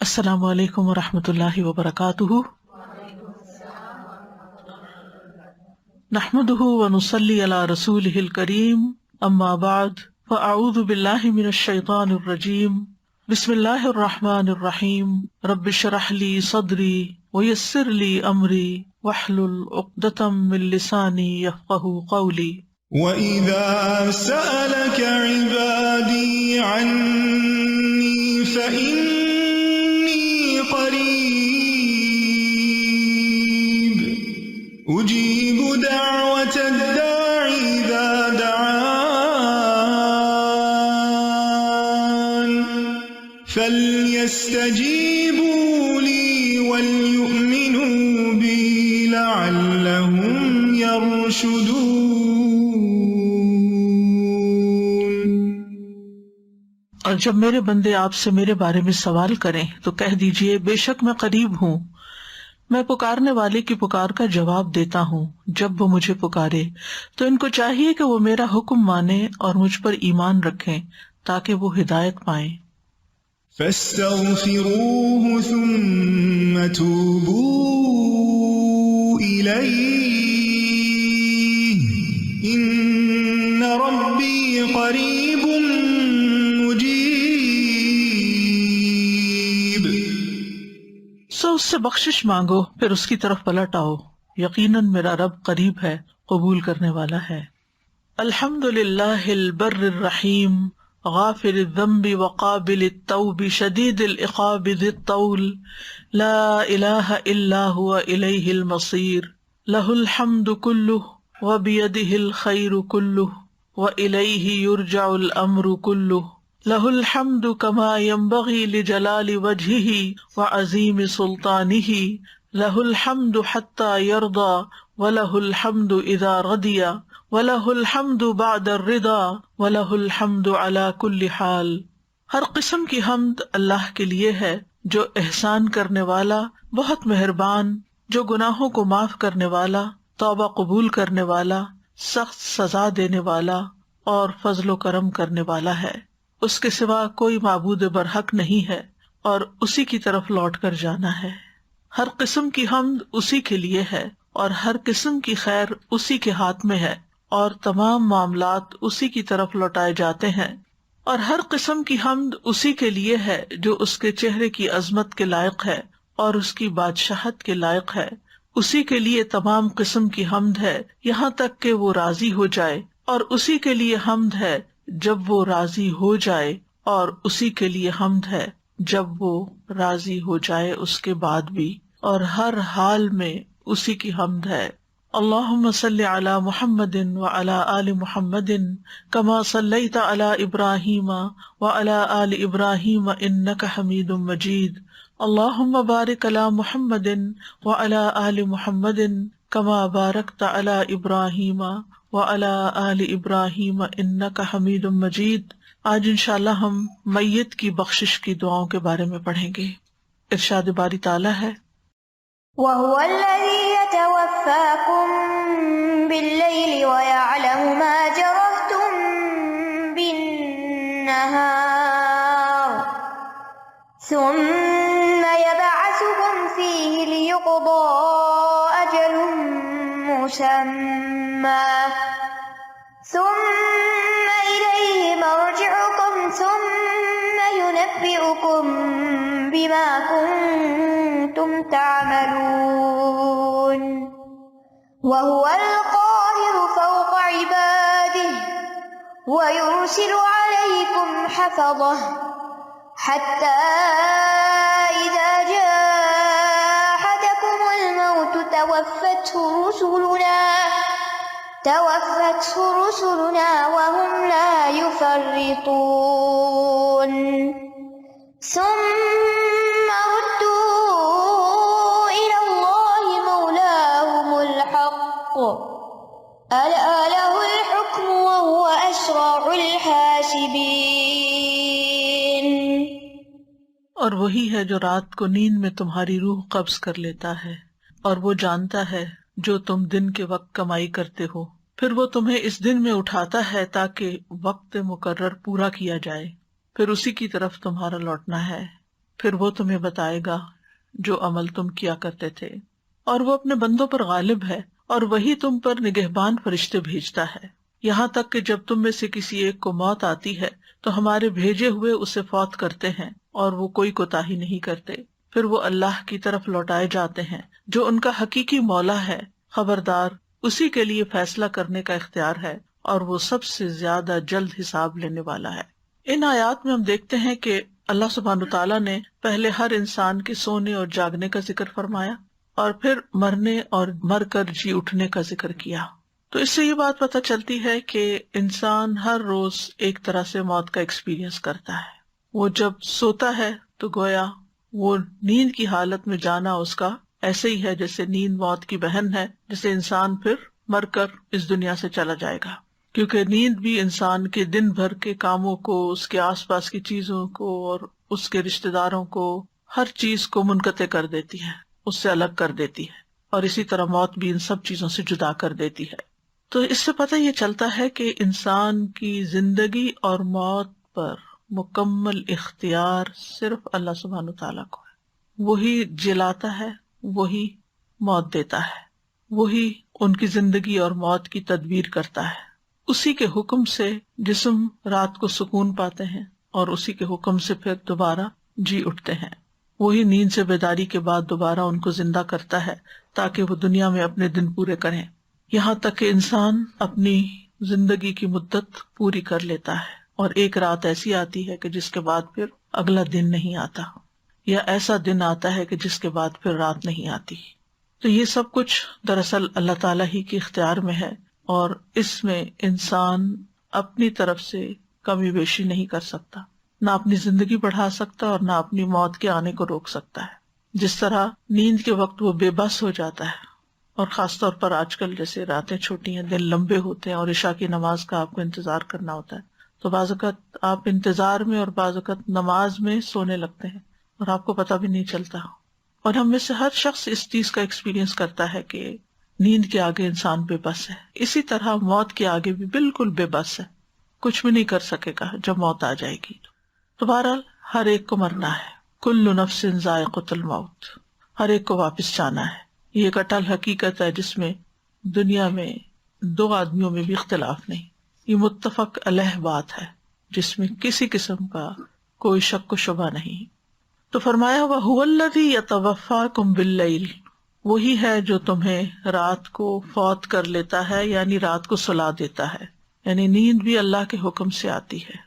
السلام علیکم ورحمۃ اللہ وبرکاتہ، نحمده ونصلی علی رسولہ الکریم، اما بعد فاعوذ باللہ من الشیطان الرجیم، بسم اللہ الرحمن الرحیم، رب اشرح لی صدری ویسر لی امری واحلل عقدۃ من لسانی یفقہوا قولی۔ وَإِذَا سَأَلَكَ عِبَادِي عَنِّي فَإِنِّي قَرِيبٌ أُجِيبُ دَعْوَةَ الدَّاعِ إِذَا دَعَانِ فَلْيَسْتَجِيبُوا لِي وَلْيُؤْمِنُوا بِي لَعَلَّهُمْ يَرْشُدُونَ۔ اور جب میرے بندے آپ سے میرے بارے میں سوال کریں تو کہہ دیجئے، بے شک میں قریب ہوں، میں پکارنے والے کی پکار کا جواب دیتا ہوں۔ جب وہ مجھے پکارے تو ان کو چاہیے کہ وہ میرا حکم مانیں اور مجھ پر ایمان رکھیں تاکہ وہ ہدایت پائیں۔ فَاسْتَغْفِرُوهُ ثُمَّ تُوبُوا إِلَيْهِ إِنَّ رَبِّي قَرِيبٌ مُجِيبٌ۔ سو اس سے بخشش مانگو، پھر اس کی طرف پلٹ آؤ، یقیناً میرا رب قریب ہے، قبول کرنے والا ہے۔ الحمد للہ البر الرحیم، غافر الذنب وقابل التوب شدید العقاب ذی الطول، لا الہ الا هو الیہ المصیر، لہ الحمد کلہ وبیدہ الخیر کلہ والیہ یرجع الامر کلہ، لہ الحمد کما ینبغی لجلال وجہہ وعظیم سلطانہ، لہ الحمد حتی یرضی ولہ الحمد اذا رضی وَلَهُ الْحَمْدُ بَعْدَ الرِّضَا وَلَهُ الْحَمْدُ عَلَى كُلِّ حَالٍ۔ ہر قسم کی حمد اللہ کے لیے ہے جو احسان کرنے والا، بہت مہربان، جو گناہوں کو معاف کرنے والا، توبہ قبول کرنے والا، سخت سزا دینے والا اور فضل و کرم کرنے والا ہے۔ اس کے سوا کوئی معبود برحق نہیں ہے اور اسی کی طرف لوٹ کر جانا ہے۔ ہر قسم کی حمد اسی کے لیے ہے اور ہر قسم کی خیر اسی کے ہاتھ میں ہے اور تمام معاملات اسی کی طرف لوٹائے جاتے ہیں، اور ہر قسم کی حمد اسی کے لیے ہے جو اس کے چہرے کی عظمت کے لائق ہے اور اس کی بادشاہت کے لائق ہے۔ اسی کے لیے تمام قسم کی حمد ہے یہاں تک کہ وہ راضی ہو جائے، اور اسی کے لیے حمد ہے جب وہ راضی ہو جائے، اور اسی کے لیے حمد ہے جب وہ راضی ہو جائے اس کے بعد بھی، اور ہر حال میں اسی کی حمد ہے۔ اللہم صل علی محمد وعلی آل محمد کما صلیت علی ابراہیم وعلی آل ابراہیم انک حمید مجید، اللہم بارک علی محمد وعلی آل محمد کما بارکت علی ابراہیم وعلی آل ابراہیم انک حمید مجید۔ آج انشاءاللہ ہم میت کی بخشش کی دعاؤں کے بارے میں پڑھیں گے۔ ارشاد باری تعالیٰ ہے، وَهُوَ الَّذِي يَتَوَفَّاكُم بِاللَّيْلِ وَيَعْلَمُ مَا جَرَحْتُم بِالنَّهَارِ ثُمَّ يَبْعَثُكُمْ فِيهِ لِيُقْضَىٰ أَجَلٌ مُّسَمًّى ثُمَّ إِلَيْهِ مَرْجِعُكُمْ ثُمَّ يُنَبِّئُكُم بِمَا كُنتُمْ تعملون، وهو القاهر فوق عباده ويرسل عليكم حفظه حتى إذا جاء أحدكم الموت توفته رسلنا وهم لا يفرطون، ثم ردوا إلى الله مولاهم الحق ألا له الحكم وهو أسرع الحاسبين۔ اور وہی ہے جو رات کو نیند میں تمہاری روح قبض کر لیتا ہے، اور وہ جانتا ہے جو تم دن کے وقت کمائی کرتے ہو، پھر وہ تمہیں اس دن میں اٹھاتا ہے تاکہ وقت مقرر پورا کیا جائے، پھر اسی کی طرف تمہارا لوٹنا ہے۔ پھر وہ تمہیں بتائے گا جو عمل تم کیا کرتے تھے، اور وہ اپنے بندوں پر غالب ہے، اور وہی تم پر نگہبان فرشتے بھیجتا ہے، یہاں تک کہ جب تم میں سے کسی ایک کو موت آتی ہے تو ہمارے بھیجے ہوئے اسے فوت کرتے ہیں، اور وہ کوئی کوتاہی نہیں کرتے، پھر وہ اللہ کی طرف لوٹائے جاتے ہیں جو ان کا حقیقی مولا ہے، خبردار اسی کے لیے فیصلہ کرنے کا اختیار ہے، اور وہ سب سے زیادہ جلد حساب لینے والا ہے۔ ان آیات میں ہم دیکھتے ہیں کہ اللہ سبحانہ تعالیٰ نے پہلے ہر انسان کے سونے اور جاگنے کا ذکر فرمایا، اور پھر مرنے اور مر کر جی اٹھنے کا ذکر کیا۔ تو اس سے یہ بات پتہ چلتی ہے کہ انسان ہر روز ایک طرح سے موت کا ایکسپیرینس کرتا ہے۔ وہ جب سوتا ہے تو گویا وہ نیند کی حالت میں جانا اس کا ایسے ہی ہے جیسے نیند موت کی بہن ہے، جسے انسان پھر مر کر اس دنیا سے چلا جائے گا، کیونکہ نیند بھی انسان کے دن بھر کے کاموں کو، اس کے آس پاس کی چیزوں کو اور اس کے رشتہ داروں کو، ہر چیز کو منقطع کر دیتی ہے، اس سے الگ کر دیتی ہے، اور اسی طرح موت بھی ان سب چیزوں سے جدا کر دیتی ہے۔ تو اس سے پتہ یہ چلتا ہے کہ انسان کی زندگی اور موت پر مکمل اختیار صرف اللہ سبحانہ تعالیٰ کو ہے۔ وہی جلاتا ہے، وہی موت دیتا ہے، وہی ان کی زندگی اور موت کی تدبیر کرتا ہے۔ اسی کے حکم سے جسم رات کو سکون پاتے ہیں، اور اسی کے حکم سے پھر دوبارہ جی اٹھتے ہیں۔ وہی نیند سے بیداری کے بعد دوبارہ ان کو زندہ کرتا ہے تاکہ وہ دنیا میں اپنے دن پورے کریں، یہاں تک کہ انسان اپنی زندگی کی مدت پوری کر لیتا ہے، اور ایک رات ایسی آتی ہے کہ جس کے بعد پھر اگلا دن نہیں آتا، یا ایسا دن آتا ہے کہ جس کے بعد پھر رات نہیں آتی۔ تو یہ سب کچھ دراصل اللہ تعالیٰ ہی کے اختیار میں ہے، اور اس میں انسان اپنی طرف سے کمی بیشی نہیں کر سکتا، نہ اپنی زندگی بڑھا سکتا اور نہ اپنی موت کے آنے کو روک سکتا ہے۔ جس طرح نیند کے وقت وہ بے بس ہو جاتا ہے، اور خاص طور پر آج کل جیسے راتیں چھوٹی ہیں، دن لمبے ہوتے ہیں، اور عشاء کی نماز کا آپ کو انتظار کرنا ہوتا ہے، تو بعض اوقات آپ انتظار میں اور بعض اوقات نماز میں سونے لگتے ہیں اور آپ کو پتہ بھی نہیں چلتا۔ اور ہم میں سے ہر شخص اس چیز کا ایکسپیرینس کرتا ہے کہ نیند کے آگے انسان بے بس ہے، اسی طرح موت کے آگے بھی بالکل بے بس ہے، کچھ بھی نہیں کر سکے گا جب موت آ جائے گی۔ تو بہرحال ہر ایک کو مرنا ہے، کل نفس ذائقۃ الموت، ہر ایک کو واپس جانا ہے۔ یہ ایک اٹل حقیقت ہے جس میں دنیا میں دو آدمیوں میں بھی اختلاف نہیں، یہ متفق علیہ بات ہے جس میں کسی قسم کا کوئی شک و شبہ نہیں۔ تو فرمایا وَهُوَ الَّذِي يَتَوَفَّاكُمْ بِاللَّيْلِ، وہی ہے جو تمہیں رات کو فوت کر لیتا ہے، یعنی رات کو سلا دیتا ہے، یعنی نیند بھی اللہ کے حکم سے آتی ہے۔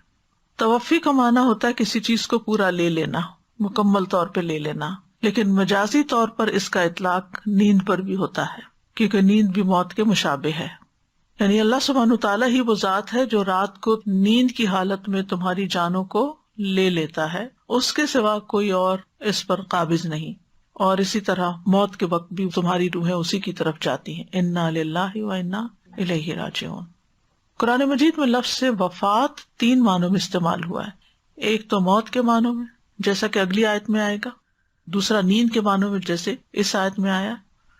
توفی کا معنی ہوتا ہے کسی چیز کو پورا لے لینا، مکمل طور پہ لے لینا، لیکن مجازی طور پر اس کا اطلاق نیند پر بھی ہوتا ہے، کیونکہ نیند بھی موت کے مشابہ ہے۔ یعنی اللہ سبحانہ تعالیٰ ہی وہ ذات ہے جو رات کو نیند کی حالت میں تمہاری جانوں کو لے لیتا ہے، اس کے سوا کوئی اور اس پر قابض نہیں، اور اسی طرح موت کے وقت بھی تمہاری روحیں اسی کی طرف جاتی ہیں۔ انا للہ و انا الیہ راجعون۔ قرآن مجید میں لفظ سے وفات 3 معنوں میں استعمال ہوا ہے، ایک تو موت کے معنوں میں جیسا کہ اگلی آیت میں آئے گا، دوسرا نیند کے معنوں میں جیسے اس آیت میں آیا۔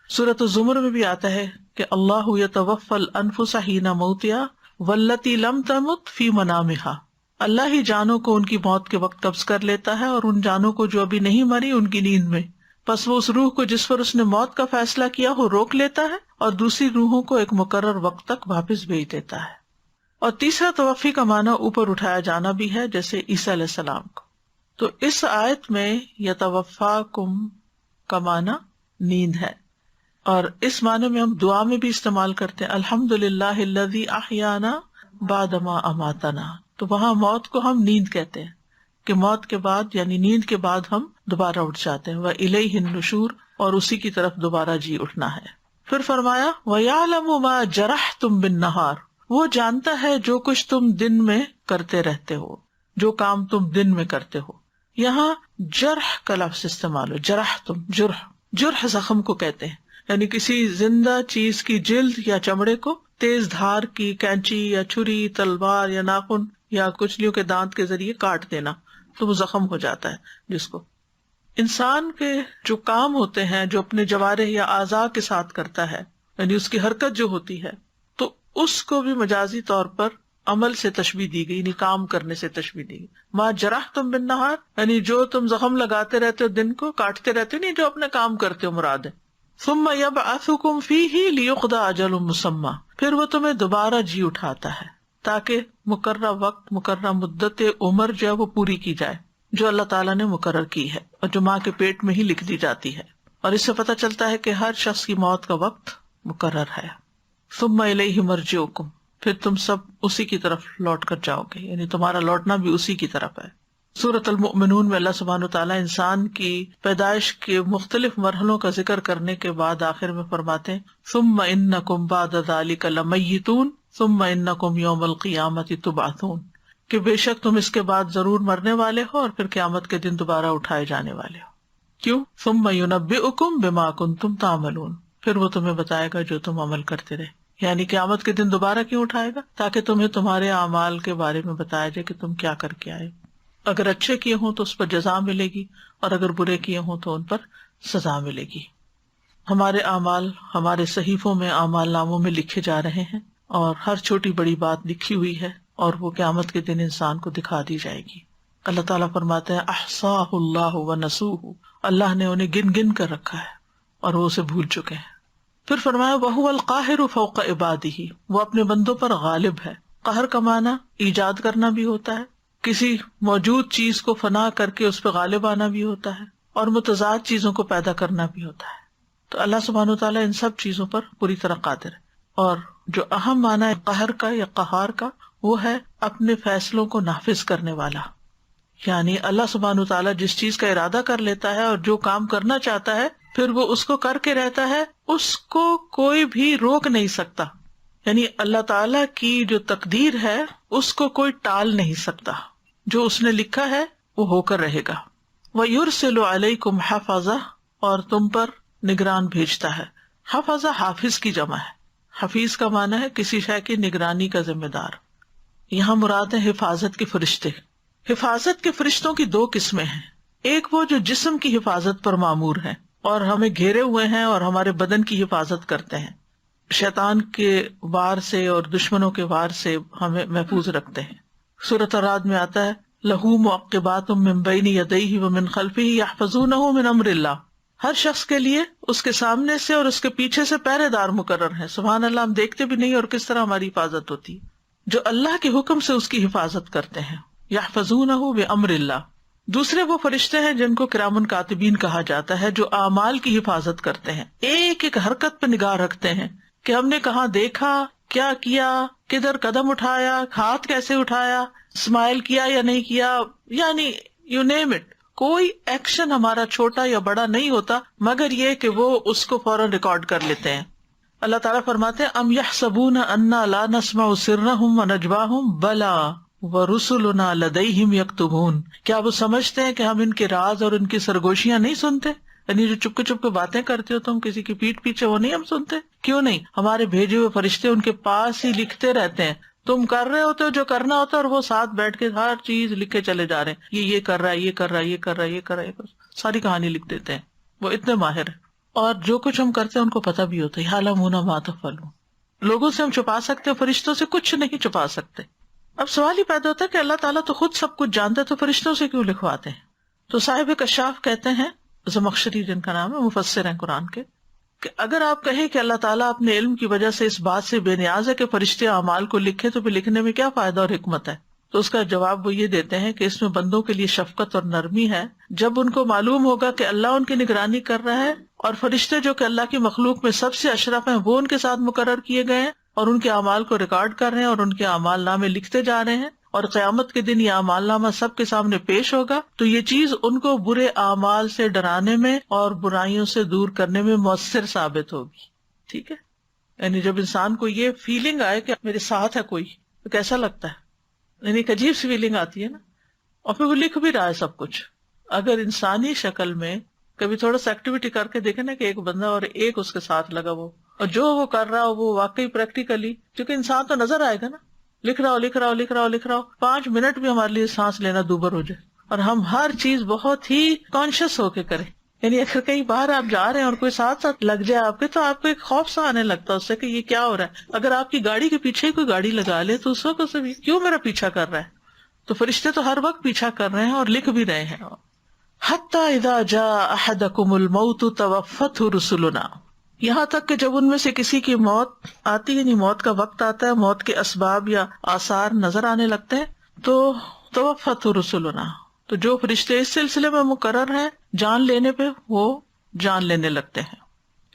سورۃ الزمر میں بھی آتا ہے کہ اللہ یتوفی الانفس حین موتہا واللتی لم تمت فی منامہا، اللہ ہی جانوں کو ان کی موت کے وقت قبض کر لیتا ہے، اور ان جانوں کو جو ابھی نہیں مری ان کی نیند میں، پس وہ اس روح کو جس پر اس نے موت کا فیصلہ کیا ہو روک لیتا ہے، اور دوسری روحوں کو ایک مقرر وقت تک واپس بھیج دیتا ہے۔ اور تیسرا توفی کا معنی اوپر اٹھایا جانا بھی ہے، جیسے عیسیٰ علیہ السلام کو۔ تو اس آیت میں یتوفاکم کا معنی نیند ہے، اور اس معنی میں ہم دعا میں بھی استعمال کرتے ہیں، الحمدللہ الذی احیانا بعد ما اماتنا، تو وہاں موت کو ہم نیند کہتے ہیں کہ موت کے بعد یعنی نیند کے بعد ہم دوبارہ اٹھ جاتے ہیں، وَإِلَيْهِ النُّشُورُ، اور اسی کی طرف دوبارہ جی اٹھنا ہے۔ پھر فرمایا وَيَعْلَمُ مَا جَرَحْتُمْ بِالنَّهَارِ، وہ جانتا ہے جو کچھ تم دن میں کرتے رہتے ہو، جو کام تم دن میں کرتے ہو۔ یہاں جرح کا لفظ استعمال ہو، جرح تم، جرح زخم کو کہتے ہیں، یعنی کسی زندہ چیز کی جلد یا چمڑے کو تیز دھار کی کینچی یا چھری، تلوار یا ناخن یا کچلیوں کے دانت کے ذریعے کاٹ دینا، تو وہ زخم ہو جاتا ہے۔ جس کو انسان کے جو کام ہوتے ہیں جو اپنے جوارح یا اعضاء کے ساتھ کرتا ہے، یعنی اس کی حرکت جو ہوتی ہے، تو اس کو بھی مجازی طور پر عمل سے تشبیہ دی گئی، یعنی کام کرنے سے تشبیہ دی گئی. ما جرحتم بالنہار، یعنی جو تم زخم لگاتے رہتے ہو، دن کو کاٹتے رہتے ہو، نہیں جو اپنا کام کرتے ہو مراد ہے. ثم یبعثکم فیہ لیقضی اجل مسمی، پھر وہ تمہیں دوبارہ جی اٹھاتا ہے تاکہ مقررہ وقت، مقررہ مدت عمر جو ہے وہ پوری کی جائے، جو اللہ تعالیٰ نے مقرر کی ہے اور جو ماں کے پیٹ میں ہی لکھ دی جاتی ہے. اور اس سے پتہ چلتا ہے کہ ہر شخص کی موت کا وقت مقرر ہے. ثم الیہ مرجعکم، پھر تم سب اسی کی طرف لوٹ کر جاؤ گے، یعنی تمہارا لوٹنا بھی اسی کی طرف ہے. سورۃ المؤمنون میں اللہ سبحانہ وتعالیٰ انسان کی پیدائش کے مختلف مرحلوں کا ذکر کرنے کے بعد آخر میں فرماتے ہیں ثم انکم بعد ذلک لمیتون ثم انکم یوم القیامۃ تبعثون، کہ بے شک تم اس کے بعد ضرور مرنے والے ہو اور پھر قیامت کے دن دوبارہ اٹھائے جانے والے ہو. کیوں؟ ثم ینبئکم بما کنتم تعملون، پھر وہ تمہیں بتائے گا جو تم عمل کرتے رہے. یعنی قیامت کے دن دوبارہ کیوں اٹھائے گا؟ تاکہ تمہیں تمہارے اعمال کے بارے میں بتایا جائے کہ تم کیا کر کے آئے. اگر اچھے کیے ہوں تو اس پر جزا ملے گی، اور اگر برے کیے ہوں تو ان پر سزا ملے گی. ہمارے اعمال ہمارے صحیفوں میں، اعمال ناموں میں لکھے جا رہے ہیں، اور ہر چھوٹی بڑی بات لکھی ہوئی ہے، اور وہ قیامت کے دن انسان کو دکھا دی جائے گی. اللہ تعالیٰ فرماتے ہیں احصاہ اللہ ونسوہ، اللہ نے انہیں گن گن کر رکھا ہے اور وہ اسے بھول چکے ہیں. پھر فرمایا وَهُوَ الْقَاهِرُ فَوْقَ عِبَادِهِ، وہ اپنے بندوں پر غالب ہے. قہر کا معنی ایجاد کرنا بھی ہوتا ہے، کسی موجود چیز کو فنا کر کے اس پہ غالب آنا بھی ہوتا ہے، اور متضاد چیزوں کو پیدا کرنا بھی ہوتا ہے. تو اللہ سبحانہ وتعالیٰ ان سب چیزوں پر پوری طرح قادر ہے. اور جو اہم معنی ہے قہر کا یا قہار کا، وہ ہے اپنے فیصلوں کو نافذ کرنے والا. یعنی اللہ سبحانہ وتعالیٰ جس چیز کا ارادہ کر لیتا ہے اور جو کام کرنا چاہتا ہے پھر وہ اس کو کر کے رہتا ہے، اس کو کوئی بھی روک نہیں سکتا. یعنی اللہ تعالیٰ کی جو تقدیر ہے اس کو کوئی ٹال نہیں سکتا، جو اس نے لکھا ہے وہ ہو کر رہے گا. وَيُرْسِلُ عَلَيْكُمْ حَفَظَةً، اور تم پر نگران بھیجتا ہے. حفظہ حافظ کی جمع ہے. حفیظ کا معنی ہے کسی شے کی نگرانی کا ذمہ دار. یہاں مراد ہے حفاظت کے فرشتے. حفاظت کے فرشتوں کی دو قسمیں ہیں. ایک وہ جو جسم کی حفاظت پر مامور ہیں اور ہمیں گھیرے ہوئے ہیں اور ہمارے بدن کی حفاظت کرتے ہیں، شیطان کے وار سے اور دشمنوں کے وار سے ہمیں محفوظ رکھتے ہیں. سورۃ الرعد میں آتا ہے لَهُ مُعَقِّبَاتٌ مِّن بَيْنِ يَدَيْهِ وَمِن خَلْفِهِ يَحْفَظُونَهُ مِنْ أَمْرِ اللَّهِ، ہر شخص کے لیے اس کے سامنے سے اور اس کے پیچھے سے پہرے دار مقرر ہیں. سبحان اللہ، ہم دیکھتے بھی نہیں اور کس طرح ہماری حفاظت ہوتی ہے، جو اللہ کے حکم سے اس کی حفاظت کرتے ہیں. يَحْفَظُونَهُ بِأَمْرِ اللَّهِ. دوسرے وہ فرشتے ہیں جن کو کرامن کاتبین کہا جاتا ہے، جو اعمال کی حفاظت کرتے ہیں، ایک ایک حرکت پہ نگاہ رکھتے ہیں کہ ہم نے کہاں دیکھا، کیا کیا، کدھر قدم اٹھایا، ہاتھ کیسے اٹھایا، اسمائل کیا یا نہیں کیا، یعنی یو نیم اٹ. کوئی ایکشن ہمارا چھوٹا یا بڑا نہیں ہوتا مگر یہ کہ وہ اس کو فوراً ریکارڈ کر لیتے ہیں. اللہ تعالیٰ فرماتے ہیں ام یحسبون انا لا نسمع سرهم ونجواهم بلا وَرُسُلُنَا لَدَيْهِمْ يَكْتُبُونَ، کیا وہ سمجھتے ہیں کہ ہم ان کے راز اور ان کی سرگوشیاں نہیں سنتے؟ یعنی جو چپ کے باتیں کرتے ہو تم کسی کی پیٹھ پیچھے، وہ نہیں ہم سنتے؟ کیوں نہیں؟ ہمارے بھیجے ہوئے فرشتے ان کے پاس ہی لکھتے رہتے ہیں. تم کر رہے ہوتے ہو جو کرنا ہوتا ہے اور وہ ساتھ بیٹھ کے ہر چیز لکھے چلے جا رہے ہیں، یہ کر رہا ہے، یہ کر رہا ہے، یہ کر رہا ہے، یہ کر رہا ہے، ساری کہانی لکھ دیتے ہیں. وہ اتنے ماہر ہیں، اور جو کچھ ہم کرتے ہیں ان کو پتہ بھی ہوتا ہے. یعلمون ما تفعلون. لوگوں سے ہم چھپا سکتے ہیں، فرشتوں سے کچھ نہیں چھپا سکتے. اب سوال ہی پیدا ہوتا ہے کہ اللہ تعالیٰ تو خود سب کچھ جانتا ہے، تو فرشتوں سے کیوں لکھواتے ہیں؟ تو صاحب کشاف کہتے ہیں، زمخشری جن کا نام ہے، مفسر ہیں قرآن کے، کہ اگر آپ کہیں کہ اللہ تعالیٰ اپنے علم کی وجہ سے اس بات سے بے نیاز ہے کہ فرشتے اعمال کو لکھے، تو پھر لکھنے میں کیا فائدہ اور حکمت ہے؟ تو اس کا جواب وہ یہ دیتے ہیں کہ اس میں بندوں کے لیے شفقت اور نرمی ہے. جب ان کو معلوم ہوگا کہ اللہ ان کی نگرانی کر رہا ہے اور فرشتے جو کہ اللہ کی مخلوق میں سب سے اشرف ہیں وہ ان کے ساتھ مقرر کیے گئے ہیں اور ان کے اعمال کو ریکارڈ کر رہے ہیں اور ان کے اعمال نامے لکھتے جا رہے ہیں، اور قیامت کے دن یہ اعمال نامہ سب کے سامنے پیش ہوگا، تو یہ چیز ان کو برے اعمال سے ڈرانے میں اور برائیوں سے دور کرنے میں مؤثر ثابت ہوگی. ٹھیک ہے، یعنی جب انسان کو یہ فیلنگ آئے کہ میرے ساتھ ہے کوئی، تو کیسا لگتا ہے؟ یعنی ایک عجیب سی فیلنگ آتی ہے نا. اور پھر وہ لکھ بھی رہا ہے سب کچھ. اگر انسانی شکل میں کبھی تھوڑا سا ایکٹیویٹی کر کے دیکھے نا کہ ایک بندہ اور ایک اس کے ساتھ لگا وہ، اور جو وہ کر رہا ہو وہ واقعی پریکٹیکلی، کیونکہ انسان تو نظر آئے گا نا، لکھ رہا ہو 5 منٹ بھی ہمارے لیے سانس لینا دوبر ہو جائے، اور ہم ہر چیز بہت ہی کانشیس ہو کے کریں. یعنی اگر کئی بار آپ جا رہے ہیں اور کوئی ساتھ ساتھ لگ جائے آپ کے، تو آپ کو ایک خوف سا آنے لگتا ہے اس سے کہ یہ کیا ہو رہا ہے. اگر آپ کی گاڑی کے پیچھے کوئی گاڑی لگا لے تو اس وقت اسے بھی کیوں میرا پیچھا کر رہا ہے. تو فرشتے تو ہر وقت پیچھا کر رہے ہیں اور لکھ بھی رہے ہیں. حتی اذا جاء احدکم الموت توفته رسلنا، یہاں تک کہ جب ان میں سے کسی کی موت آتی، یعنی موت کا وقت آتا ہے، موت کے اسباب یا آثار نظر آنے لگتے ہیں، تو توفته رسلنا، تو جو فرشتے اس سلسلے میں مقرر ہیں جان لینے پہ وہ جان لینے لگتے ہیں.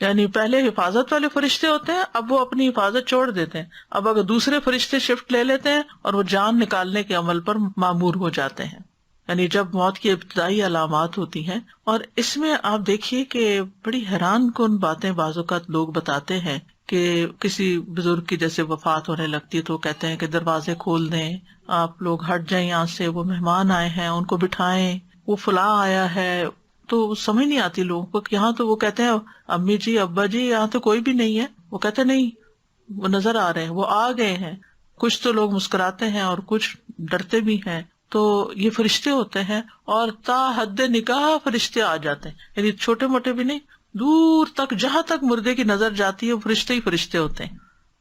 یعنی پہلے حفاظت والے فرشتے ہوتے ہیں، اب وہ اپنی حفاظت چھوڑ دیتے ہیں، اب اگر دوسرے فرشتے شفٹ لے لیتے ہیں اور وہ جان نکالنے کے عمل پر مامور ہو جاتے ہیں. یعنی جب موت کی ابتدائی علامات ہوتی ہیں. اور اس میں آپ دیکھیے کہ بڑی حیران کن باتیں بعض اوقات لوگ بتاتے ہیں کہ کسی بزرگ کی جیسے وفات ہونے لگتی ہے تو کہتے ہیں کہ دروازے کھول دیں، آپ لوگ ہٹ جائیں یہاں سے، وہ مہمان آئے ہیں ان کو بٹھائیں، وہ فلاں آیا ہے. تو سمجھ نہیں آتی لوگوں کو. یہاں تو وہ کہتے ہیں امی جی ابا جی یہاں تو کوئی بھی نہیں ہے، وہ کہتے نہیں وہ نظر آ رہے ہیں، وہ آ گئے ہیں. کچھ تو لوگ مسکراتے ہیں اور کچھ ڈرتے بھی ہیں. تو یہ فرشتے ہوتے ہیں، اور تا حد نکاح فرشتے آ جاتے ہیں، یعنی چھوٹے موٹے بھی نہیں، دور تک جہاں تک مردے کی نظر جاتی ہے وہ فرشتے ہی فرشتے ہوتے ہیں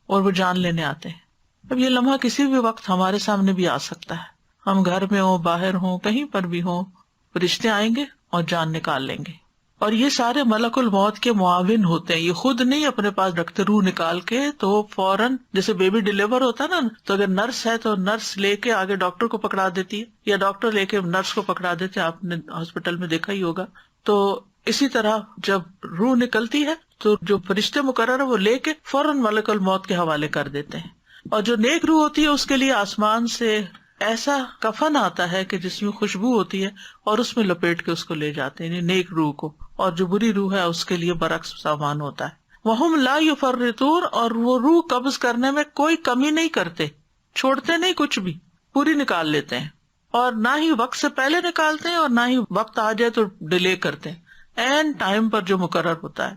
اور وہ جان لینے آتے ہیں. اب یہ لمحہ کسی بھی وقت ہمارے سامنے بھی آ سکتا ہے، ہم گھر میں ہوں، باہر ہوں، کہیں پر بھی ہوں، فرشتے آئیں گے اور جان نکال لیں گے. اور یہ سارے ملک الموت کے معاون ہوتے ہیں، یہ خود نہیں اپنے پاس رکھتے روح نکال کے. تو فوراً جیسے بیبی ڈیلیور ہوتا ہے نا، تو اگر نرس ہے تو نرس لے کے آگے ڈاکٹر کو پکڑا دیتی ہے، یا ڈاکٹر لے کے نرس کو پکڑا دیتے، آپ نے ہاسپٹل میں دیکھا ہی ہوگا. تو اسی طرح جب روح نکلتی ہے تو جو فرشتے مقرر ہے وہ لے کے فوراً ملک الموت کے حوالے کر دیتے ہیں. اور جو نیک روح ہوتی ہے اس کے لیے آسمان سے ایسا کفن آتا ہے کہ جس میں خوشبو ہوتی ہے، اور اس میں لپیٹ کے اس کو لے جاتے ہیں، یعنی نیک روح کو. اور جو بری روح ہے اس کے لیے برعکس سامان ہوتا ہے. وَهُمْ لَا يُفَرِّطُونَ، اور وہ روح قبض کرنے میں کوئی کمی نہیں کرتے، چھوڑتے نہیں کچھ بھی، پوری نکال لیتے ہیں. اور نہ ہی وقت سے پہلے نکالتے ہیں اور نہ ہی وقت آ جائے تو ڈیلے کرتے ہیں، این ٹائم پر جو مقرر ہوتا ہے.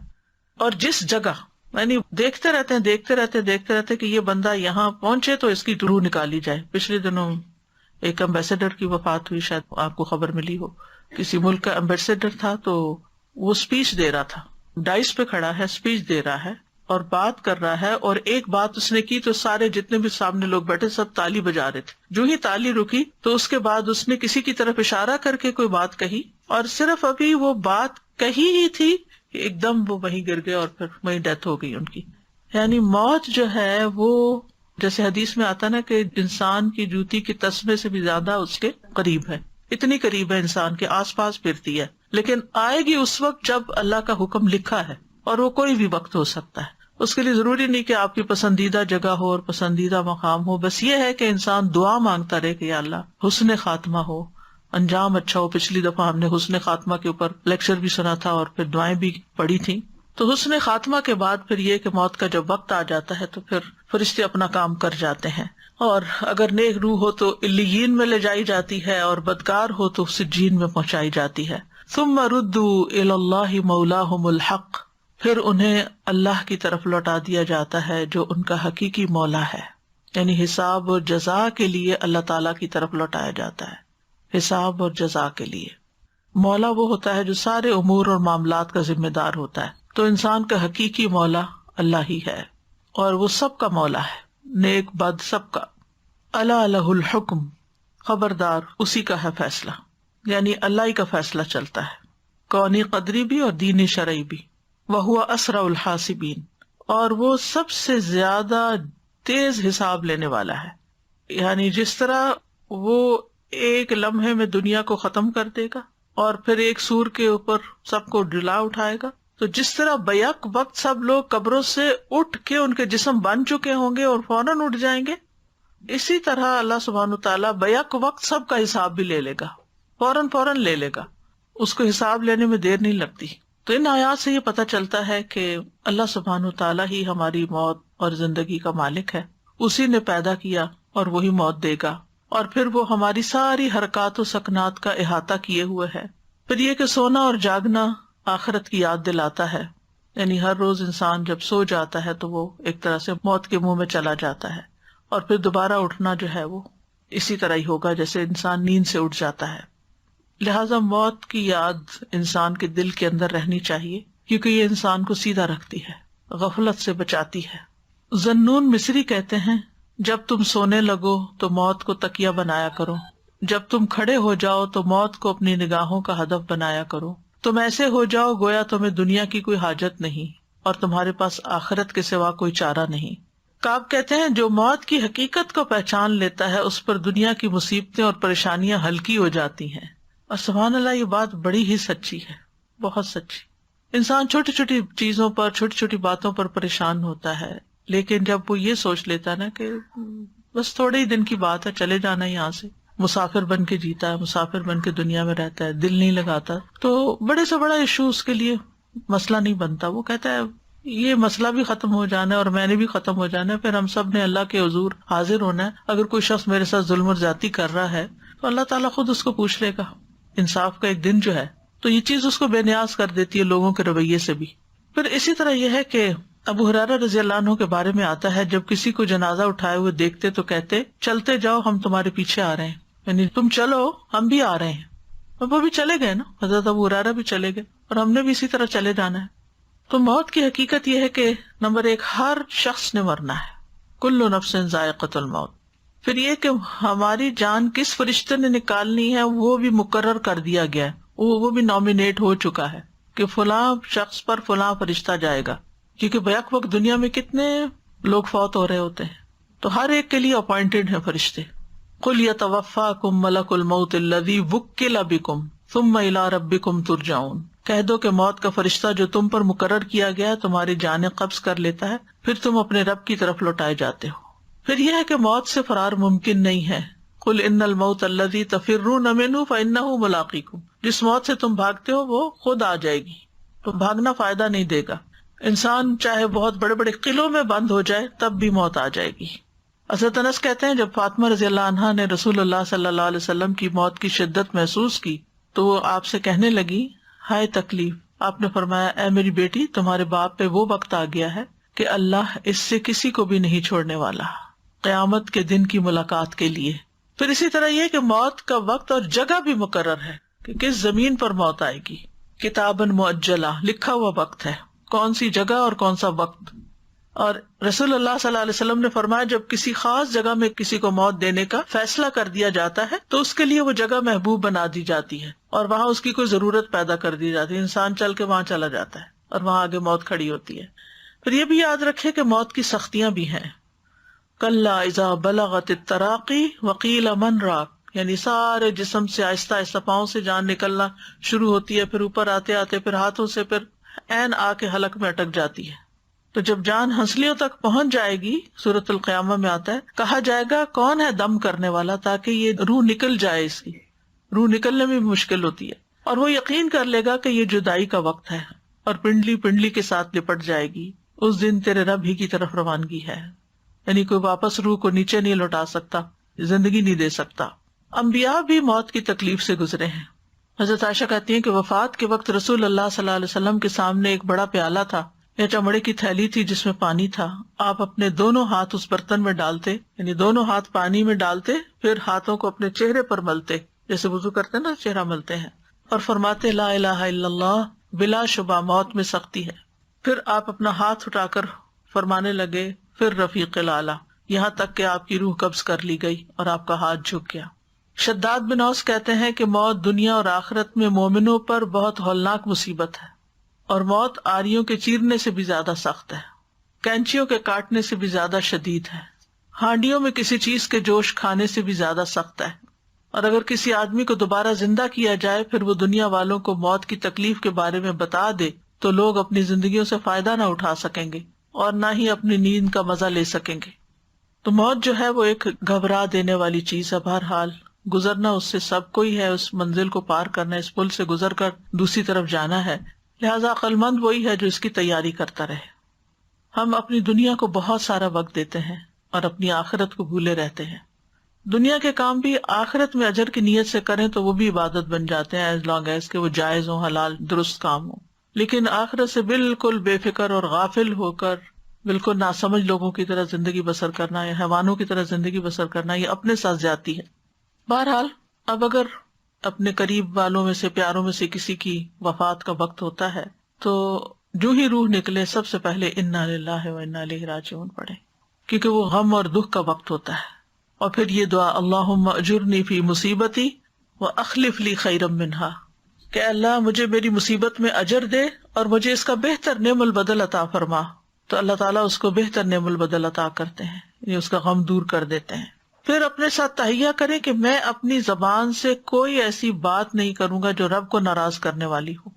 اور جس جگہ یعنی دیکھتے رہتے کہ یہ بندہ یہاں پہنچے تو اس کی روح نکالی جائے. پچھلے دنوں ایک امبیسڈر کی وفات ہوئی، شاید آپ کو خبر ملی ہو. کسی ملک کا امبیسڈر تھا تو وہ اسپیچ دے رہا تھا، ڈائس پہ کھڑا ہے، اسپیچ دے رہا ہے اور بات کر رہا ہے. اور ایک بات اس نے کی تو سارے جتنے بھی سامنے لوگ بیٹھے سب تالی بجا رہے تھے. جو ہی تالی رکی تو اس کے بعد اس نے کسی کی طرف اشارہ کر کے کوئی بات کہی، اور صرف ابھی وہ بات کہی ہی تھی کہ ایک دم وہ وہیں گر گئے اور پھر وہیں ڈیتھ ہو گئی ان کی. یعنی موت جو ہے وہ جیسے حدیث میں آتا نا کہ انسان کی جوتی کے تسمے سے بھی زیادہ اس کے قریب ہے، اتنی قریب ہے، انسان کے آس پاس پھرتی ہے. لیکن آئے گی اس وقت جب اللہ کا حکم لکھا ہے، اور وہ کوئی بھی وقت ہو سکتا ہے. اس کے لیے ضروری نہیں کہ آپ کی پسندیدہ جگہ ہو اور پسندیدہ مقام ہو، بس یہ ہے کہ انسان دعا مانگتا رہے کہ یا اللہ حسن خاتمہ ہو، انجام اچھا ہو. پچھلی دفعہ ہم نے حسن خاتمہ کے اوپر لیکچر بھی سنا تھا اور پھر دعائیں بھی پڑھی تھی. تو حسن خاتمہ کے بعد پھر یہ کہ موت کا جب وقت آ جاتا ہے تو پھر فرشتے اپنا کام کر جاتے ہیں. اور اگر نیک روح ہو تو علیین میں لے جائی جاتی ہے، اور بدکار ہو تو سجین میں پہنچائی جاتی ہے. ثم ردوا الی اللہ مولاہم الحق، پھر انہیں اللہ کی طرف لوٹا دیا جاتا ہے جو ان کا حقیقی مولا ہے. یعنی حساب اور جزا کے لیے اللہ تعالیٰ کی طرف لوٹایا جاتا ہے، حساب اور جزا کے لیے. مولا وہ ہوتا ہے جو سارے امور اور معاملات کا ذمہ دار ہوتا ہے. تو انسان کا حقیقی مولا اللہ ہی ہے، اور وہ سب کا مولا ہے، نیک بد سب کا. الا لہ الحکم، خبردار اسی کا ہے فیصلہ، یعنی اللہ ہی کا فیصلہ چلتا ہے، کونی قدری بھی اور دینی شرعی بھی. وہو اسرع الحاسبین، اور وہ سب سے زیادہ تیز حساب لینے والا ہے. یعنی جس طرح وہ ایک لمحے میں دنیا کو ختم کر دے گا اور پھر ایک سور کے اوپر سب کو ڈلا اٹھائے گا، تو جس طرح بیک وقت سب لوگ قبروں سے اٹھ کے ان کے جسم بن چکے ہوں گے اور فوراً اٹھ جائیں گے، اسی طرح اللہ سبحانہ تعالیٰ بیک وقت سب کا حساب بھی لے لے گا، فوراً لے لے گا. اس کو حساب لینے میں دیر نہیں لگتی. تو ان آیات سے یہ پتہ چلتا ہے کہ اللہ سبحانہ تعالیٰ ہی ہماری موت اور زندگی کا مالک ہے، اسی نے پیدا کیا اور وہی موت دے گا. اور پھر وہ ہماری ساری حرکات و سکنات کا احاطہ کیے ہوئے ہے. پھر یہ کہ سونا اور جاگنا آخرت کی یاد دلاتا ہے، یعنی ہر روز انسان جب سو جاتا ہے تو وہ ایک طرح سے موت کے منہ میں چلا جاتا ہے، اور پھر دوبارہ اٹھنا جو ہے وہ اسی طرح ہی ہوگا جیسے انسان نیند سے اٹھ جاتا ہے. لہذا موت کی یاد انسان کے دل کے اندر رہنی چاہیے، کیونکہ یہ انسان کو سیدھا رکھتی ہے، غفلت سے بچاتی ہے۔ ذنون مصری کہتے ہیں، جب تم سونے لگو تو موت کو تکیہ بنایا کرو، جب تم کھڑے ہو جاؤ تو موت کو اپنی نگاہوں کا ہدف بنایا کرو، تم ایسے ہو جاؤ گویا تمہیں دنیا کی کوئی حاجت نہیں اور تمہارے پاس آخرت کے سوا کوئی چارہ نہیں۔ کعب کہتے ہیں، جو موت کی حقیقت کو پہچان لیتا ہے اس پر دنیا کی مصیبتیں اور پریشانیاں ہلکی ہو جاتی ہیں۔ اور سبحان اللہ، یہ بات بڑی ہی سچی ہے، بہت سچی۔ انسان چھوٹی چھوٹی چیزوں پر، چھوٹی چھوٹی باتوں پر پریشان ہوتا ہے، لیکن جب وہ یہ سوچ لیتا ہے نا کہ بس تھوڑے ہی دن کی بات ہے، چلے جانا یہاں سے، مسافر بن کے جیتا ہے، مسافر بن کے دنیا میں رہتا ہے، دل نہیں لگاتا، تو بڑے سے بڑا ایشو اس کے لیے مسئلہ نہیں بنتا۔ وہ کہتا ہے یہ مسئلہ بھی ختم ہو جانا ہے اور میں نے بھی ختم ہو جانا ہے، پھر ہم سب نے اللہ کے حضور حاضر ہونا ہے۔ اگر کوئی شخص میرے ساتھ ظلم اور زیادتی کر رہا ہے تو اللہ تعالیٰ خود اس کو پوچھ لے گا، انصاف کا ایک دن جو ہے۔ تو یہ چیز اس کو بے نیاز کر دیتی ہے لوگوں کے رویے سے بھی۔ پھر اسی طرح یہ ہے کہ ابو ہریرہ رضی اللہ عنہ کے بارے میں آتا ہے، جب کسی کو جنازہ اٹھائے ہوئے دیکھتے تو کہتے، چلتے جاؤ، ہم تمہارے پیچھے آ رہے ہیں، یعنی تم چلو ہم بھی آ رہے ہیں۔ اور وہ بھی چلے گئے نا، حضرت ابو ہریرہ بھی چلے گئے اور ہم نے بھی اسی طرح چلے جانا ہے۔ تو موت کی حقیقت یہ ہے کہ نمبر 1، ہر شخص نے مرنا ہے، کل نفس ذائقۃ الموت۔ پھر یہ کہ ہماری جان کس فرشتے نے نکالنی ہے وہ بھی مقرر کر دیا گیا ہے، وہ بھی نامینیٹ ہو چکا ہے کہ فلاں شخص پر فلاں فرشتہ جائے گا، کیونکہ بیک وقت دنیا میں کتنے لوگ فوت ہو رہے ہوتے ہیں، تو ہر ایک کے لیے اپوائنٹڈ ہیں فرشتے۔ قل یتوفاکم ملک الموت الذی وکل بکم ثم الی ربکم ترجعون، کہہ دو کہ موت کا فرشتہ جو تم پر مقرر کیا گیا ہے تمہاری جانیں قبض کر لیتا ہے، پھر تم اپنے رب کی طرف لوٹائے جاتے ہو۔ پھر یہ ہے کہ موت سے فرار ممکن نہیں ہے۔ قل ان الموت الذی تفرون منہ فانہ ملاقیکم، جس موت سے تم بھاگتے ہو وہ خود آ جائے گی، تو بھاگنا فائدہ نہیں دے گا۔ انسان چاہے بہت بڑے بڑے قلعوں میں بند ہو جائے تب بھی موت آ جائے گی۔ حضرت انس کہتے ہیں، جب فاطمہ رضی اللہ عنہا نے رسول اللہ صلی اللہ علیہ وسلم کی موت کی شدت محسوس کی تو وہ آپ سے کہنے لگی، ہائے تکلیف۔ آپ نے فرمایا، اے میری بیٹی، تمہارے باپ پہ وہ وقت آ گیا ہے کہ اللہ اس سے کسی کو بھی نہیں چھوڑنے والا، قیامت کے دن کی ملاقات کے لیے۔ پھر اسی طرح یہ کہ موت کا وقت اور جگہ بھی مقرر ہے کہ کس زمین پر موت آئے گی، کتاباً مؤجلہ، لکھا ہوا وقت ہے، کون سی جگہ اور کون سا وقت۔ اور رسول اللہ صلی اللہ علیہ وسلم نے فرمایا، جب کسی خاص جگہ میں کسی کو موت دینے کا فیصلہ کر دیا جاتا ہے تو اس کے لیے وہ جگہ محبوب بنا دی جاتی ہے اور وہاں اس کی کوئی ضرورت پیدا کر دی جاتی ہے، انسان چل کے وہاں چلا جاتا ہے اور وہاں آگے موت کھڑی ہوتی ہے۔ پھر یہ بھی یاد رکھے کہ موت کی سختیاں بھی ہیں۔ کلا اذا بلغت التراقی وقیل من راق، یعنی سارے جسم سے آہستہ آہستہ پاؤں سے جان نکلنا شروع ہوتی ہے، پھر اوپر آتے آتے پھر ہاتھوں سے، پھر عین آ کے حلق میں اٹک جاتی ہے۔ تو جب جان ہنسلیوں تک پہنچ جائے گی، سورۃ القیامہ میں آتا ہے، کہا جائے گا کون ہے دم کرنے والا، تاکہ یہ روح نکل جائے۔ اس کی روح نکلنے میں بھی مشکل ہوتی ہے، اور وہ یقین کر لے گا کہ یہ جدائی کا وقت ہے، اور پنڈلی پنڈلی کے ساتھ لپٹ جائے گی۔ اس دن تیرے رب ہی کی طرف روانگی ہے، یعنی کوئی واپس روح کو نیچے نہیں لوٹا سکتا، زندگی نہیں دے سکتا۔ انبیاء بھی موت کی تکلیف سے گزرے ہیں۔ حضرت عائشہ کہتی ہیں کہ وفات کے وقت رسول اللہ صلی اللہ علیہ وسلم کے سامنے ایک بڑا پیالہ تھا یا چمڑے کی تھیلی تھی جس میں پانی تھا۔ آپ اپنے دونوں ہاتھ اس برتن میں ڈالتے، یعنی دونوں ہاتھ پانی میں ڈالتے، پھر ہاتھوں کو اپنے چہرے پر ملتے، جیسے وضو کرتے نا چہرہ ملتے ہیں، اور فرماتے لا الہ الا اللہ، بلا شبہ موت میں سختی ہے۔ پھر آپ اپنا ہاتھ اٹھا کر فرمانے لگے، پھر رفیق الاعلیٰ، یہاں تک کہ آپ کی روح قبض کر لی گئی اور آپ کا ہاتھ جھک گیا۔ شداد بن اوس کہتے ہیں کہ موت دنیا اور آخرت میں مومنوں پر بہت ہولناک مصیبت ہے، اور موت آریوں کے چیرنے سے بھی زیادہ سخت ہے، کینچیوں کے کاٹنے سے بھی زیادہ شدید ہے، ہانڈیوں میں کسی چیز کے جوش کھانے سے بھی زیادہ سخت ہے۔ اور اگر کسی آدمی کو دوبارہ زندہ کیا جائے، پھر وہ دنیا والوں کو موت کی تکلیف کے بارے میں بتا دے، تو لوگ اپنی زندگیوں سے فائدہ نہ اٹھا سکیں گے اور نہ ہی اپنی نیند کا مزہ لے سکیں گے۔ تو موت جو ہے وہ ایک گھبرا دینے والی چیز ہے، بہرحال گزرنا اس سے سب کو ہی ہے، اس منزل کو پار کرنا، اس پل سے گزر کر دوسری طرف جانا ہے، لہذا عقل مند وہی ہے جو اس کی تیاری کرتا رہے۔ ہم اپنی دنیا کو بہت سارا وقت دیتے ہیں اور اپنی آخرت کو بھولے رہتے ہیں۔ دنیا کے کام بھی آخرت میں اجر کی نیت سے کریں تو وہ بھی عبادت بن جاتے ہیں، ایز لانگ ایز کہ وہ جائز ہوں، حلال درست کام ہوں۔ لیکن آخرت سے بالکل بے فکر اور غافل ہو کر بالکل ناسمجھ لوگوں کی طرح زندگی بسر کرنا یا حیوانوں کی طرح زندگی بسر کرنا، یہ اپنے ساتھ زیادتی ہے۔ بہرحال اب اگر اپنے قریب والوں میں سے، پیاروں میں سے کسی کی وفات کا وقت ہوتا ہے تو جو ہی روح نکلے سب سے پہلے انا للہ و انا الیہ راجعون پڑھے، کیونکہ وہ غم اور دکھ کا وقت ہوتا ہے. اور پھر یہ دعا اللہم اجرنی فی مصیبتی واخلف لی خیرا منہا، کہ اللہ مجھے میری مصیبت میں اجر دے اور مجھے اس کا بہتر نعم البدل عطا فرما. تو اللہ تعالیٰ اس کو بہتر نعم البدل عطا کرتے ہیں، یہ اس کا غم دور کر دیتے ہیں. پھر اپنے ساتھ تہیہ کریں کہ میں اپنی زبان سے کوئی ایسی بات نہیں کروں گا جو رب کو ناراض کرنے والی ہو.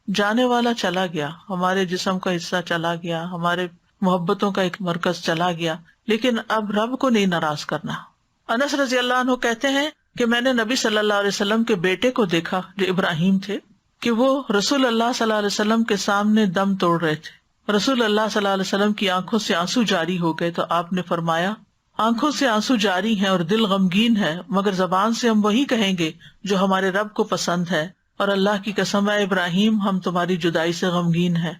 جانے والا چلا گیا، ہمارے جسم کا حصہ چلا گیا، ہمارے محبتوں کا ایک مرکز چلا گیا، لیکن اب رب کو نہیں ناراض کرنا. انس رضی اللہ عنہ کہتے ہیں کہ میں نے نبی صلی اللہ علیہ وسلم کے بیٹے کو دیکھا جو ابراہیم تھے کہ وہ رسول اللہ صلی اللہ علیہ وسلم کے سامنے دم توڑ رہے تھے. رسول اللہ صلی اللہ علیہ وسلم کی آنکھوں سے آنسو جاری ہو گئے تو آپ نے فرمایا آنکھوں سے آنسو جاری ہیں اور دل غمگین ہے، مگر زبان سے ہم وہی کہیں گے جو ہمارے رب کو پسند ہے، اور اللہ کی قسم ہے ابراہیم ہم تمہاری جدائی سے غمگین ہیں.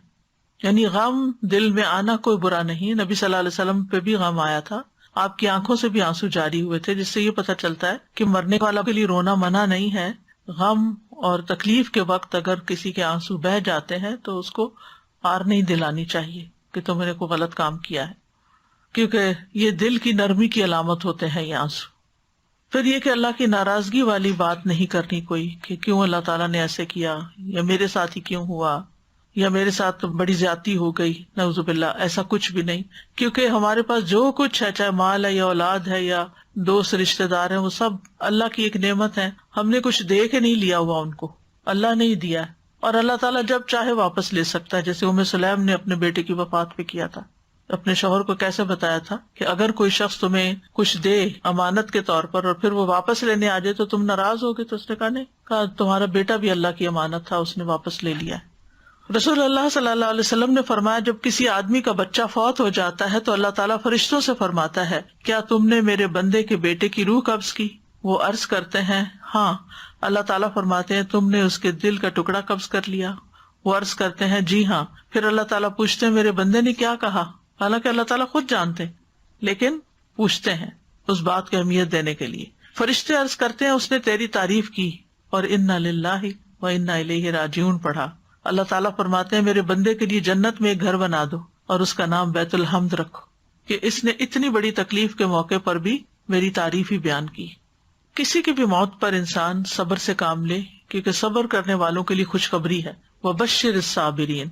یعنی غم دل میں آنا کوئی برا نہیں. نبی صلی اللہ علیہ وسلم پہ بھی غم آیا تھا، آپ کی آنکھوں سے بھی آنسو جاری ہوئے تھے، جس سے یہ پتہ چلتا ہے کہ مرنے والا کے لیے رونا منع نہیں ہے. غم اور تکلیف کے وقت اگر کسی کے آنسو بہہ جاتے ہیں تو اس کو آر نہیں دلانی چاہیے کہ تم نے کوئی غلط کام کیا ہے، کیونکہ یہ دل کی نرمی کی علامت ہوتے ہیں یہ آنسو. پھر یہ کہ اللہ کی ناراضگی والی بات نہیں کرنی کوئی، کہ کیوں اللہ تعالیٰ نے ایسے کیا، یا میرے ساتھ ہی کیوں ہوا، یا میرے ساتھ بڑی زیادتی ہو گئی، نعوذ باللہ. ایسا کچھ بھی نہیں، کیونکہ ہمارے پاس جو کچھ ہے، چاہے مال ہے یا اولاد ہے یا دوست رشتہ دار ہیں، وہ سب اللہ کی ایک نعمت ہے. ہم نے کچھ دے کے نہیں لیا ہوا ان کو، اللہ نے ہی دیا ہے، اور اللہ تعالیٰ جب چاہے واپس لے سکتا ہے. جیسے ام سلیم نے اپنے بیٹے کی وفات پہ کیا تھا، اپنے شوہر کو کیسے بتایا تھا کہ اگر کوئی شخص تمہیں کچھ دے امانت کے طور پر اور پھر وہ واپس لینے آ جائے تو تم ناراض ہوگے. تو اس نے کہا نہیں، کہا تمہارا بیٹا بھی اللہ کی امانت تھا، اس نے واپس لے لیا. رسول اللہ صلی اللہ علیہ وسلم نے فرمایا جب کسی آدمی کا بچہ فوت ہو جاتا ہے تو اللہ تعالیٰ فرشتوں سے فرماتا ہے کیا تم نے میرے بندے کے بیٹے کی روح قبض کی؟ وہ عرض کرتے ہیں ہاں. اللہ تعالیٰ فرماتے ہیں تم نے اس کے دل کا ٹکڑا قبض کر لیا؟ وہ عرض کرتے ہیں جی ہاں. پھر اللہ تعالیٰ پوچھتے ہیں میرے بندے نے کیا کہا؟ حالانکہ اللہ تعالیٰ خود جانتے لیکن پوچھتے ہیں اس بات کی اہمیت دینے کے لیے. فرشتے عرض کرتے ہیں اس نے تیری تعریف کی اور انا للہ و انا الیہ راجعون پڑھا. اللہ تعالیٰ فرماتے ہیں میرے بندے کے لیے جنت میں ایک گھر بنا دو اور اس کا نام بیت الحمد رکھو کہ اس نے اتنی بڑی تکلیف کے موقع پر بھی میری تعریف ہی بیان کی. کسی کی بھی موت پر انسان صبر سے کام لے، کیونکہ صبر کرنے والوں کے لیے خوشخبری ہے. وبشر الصابرین،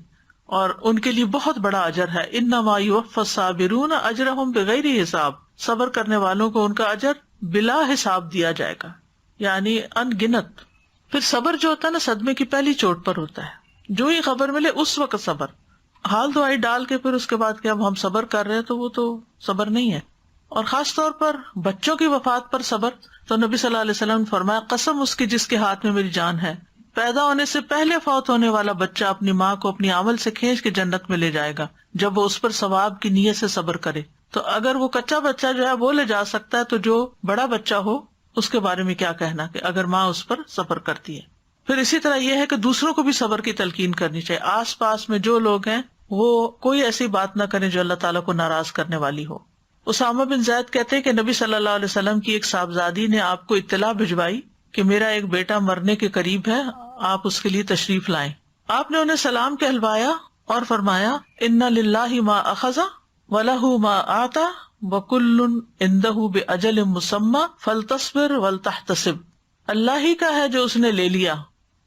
اور ان کے لیے بہت بڑا اجر ہے. انما یوفی الصابرون اجرہم بغیر حساب، صبر کرنے والوں کو ان کا اجر بلا حساب دیا جائے گا، یعنی ان گنت. پھر صبر جو ہوتا ہے نا صدمے کی پہلی چوٹ پر ہوتا ہے، جو ہی خبر ملے اس وقت صبر، حال دعائی ڈال کے پھر اس کے بعد کہ اب ہم صبر کر رہے ہیں تو وہ تو صبر نہیں ہے. اور خاص طور پر بچوں کی وفات پر صبر. تو نبی صلی اللہ علیہ وسلم نے فرمایا قسم اس کی جس کے ہاتھ میں میری جان ہے، پیدا ہونے سے پہلے فوت ہونے والا بچہ اپنی ماں کو اپنی عمل سے کھینچ کے جنت میں لے جائے گا جب وہ اس پر ثواب کی نیت سے صبر کرے. تو اگر وہ کچا بچہ جو ہے وہ لے جا سکتا ہے تو جو بڑا بچہ ہو اس کے بارے میں کیا کہنا کہ اگر ماں اس پر صبر کرتی ہے. پھر اسی طرح یہ ہے کہ دوسروں کو بھی صبر کی تلقین کرنی چاہیے. آس پاس میں جو لوگ ہیں وہ کوئی ایسی بات نہ کریں جو اللہ تعالیٰ کو ناراض کرنے والی ہو. اسامہ بن زید کہتے ہیں کہ نبی صلی اللہ علیہ وسلم کی ایک صاحبزادی نے آپ کو اطلاع بھجوائی کہ میرا ایک بیٹا مرنے کے قریب ہے، آپ اس کے لیے تشریف لائیں. آپ نے انہیں سلام کہلوایا اور فرمایا ان للہ ما اخذ ولہ ما آتا وکل عندہ باجل مسمی فلتصبر ولتحتسب. اللہ ہی کا ہے جو اس نے لے لیا،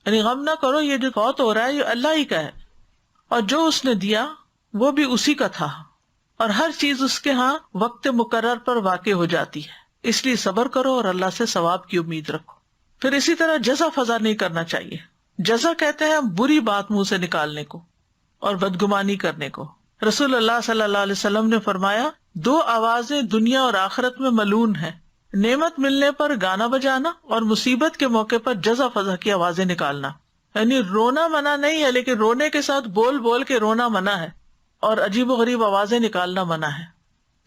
یعنی غم نہ کرو، یہ جو فوت ہو رہا ہے یہ اللہ ہی کا ہے، اور جو اس نے دیا وہ بھی اسی کا تھا، اور ہر چیز اس کے ہاں وقت مقرر پر واقع ہو جاتی ہے، اس لیے صبر کرو اور اللہ سے ثواب کی امید رکھو. پھر اسی طرح جزا فضا نہیں کرنا چاہیے. جزا کہتے ہیں بری بات منہ سے نکالنے کو اور بدگمانی کرنے کو. رسول اللہ صلی اللہ علیہ وسلم نے فرمایا 2 آوازیں دنیا اور آخرت میں ملعون ہیں، نعمت ملنے پر گانا بجانا اور مصیبت کے موقع پر جزا فضا کی آوازیں نکالنا. یعنی رونا منع نہیں ہے لیکن رونے کے ساتھ بول بول کے رونا منع ہے، اور عجیب و غریب آوازیں نکالنا منع ہے.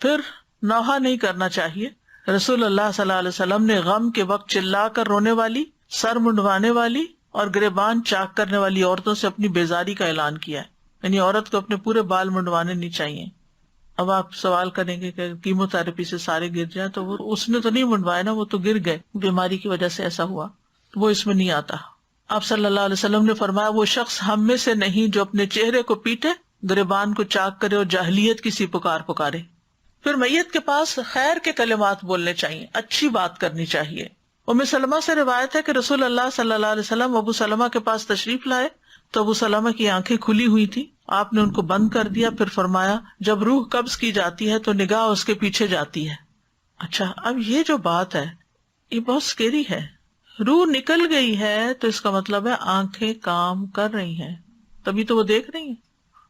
پھر نوحہ نہیں کرنا چاہیے. رسول اللہ صلی اللہ علیہ وسلم نے غم کے وقت چلا کر رونے والی، سر منڈوانے والی اور گریبان چاک کرنے والی عورتوں سے اپنی بیزاری کا اعلان کیا ہے. یعنی عورت کو اپنے پورے بال منڈوانے نہیں چاہیے. اب آپ سوال کریں گے کہ کیمو تھراپی سے سارے گر جائیں، تو وہ اس نے تو نہیں منڈوائے نا، وہ تو گر گئے، بیماری کی وجہ سے ایسا ہوا. وہ اس میں نہیں آتا. آپ صلی اللہ علیہ وسلم نے فرمایا وہ شخص ہم میں سے نہیں جو اپنے چہرے کو پیٹے, گریبان کو چاک کرے اور جاہلیت کی سی پکار پکارے. پھر میت کے پاس خیر کے کلمات بولنے چاہیے, اچھی بات کرنی چاہیے. ام سلمہ سے روایت ہے کہ رسول اللہ صلی اللہ علیہ وسلم ابو سلمہ کے پاس تشریف لائے تو ابو سلمہ کی آنکھیں کھلی ہوئی تھی. آپ نے ان کو بند کر دیا, پھر فرمایا جب روح قبض کی جاتی ہے تو نگاہ اس کے پیچھے جاتی ہے. اچھا, اب یہ جو بات ہے یہ بہت سکیری ہے. روح نکل گئی ہے تو اس کا مطلب ہے آنکھیں کام کر رہی ہیں, تبھی تو وہ دیکھ رہی ہیں.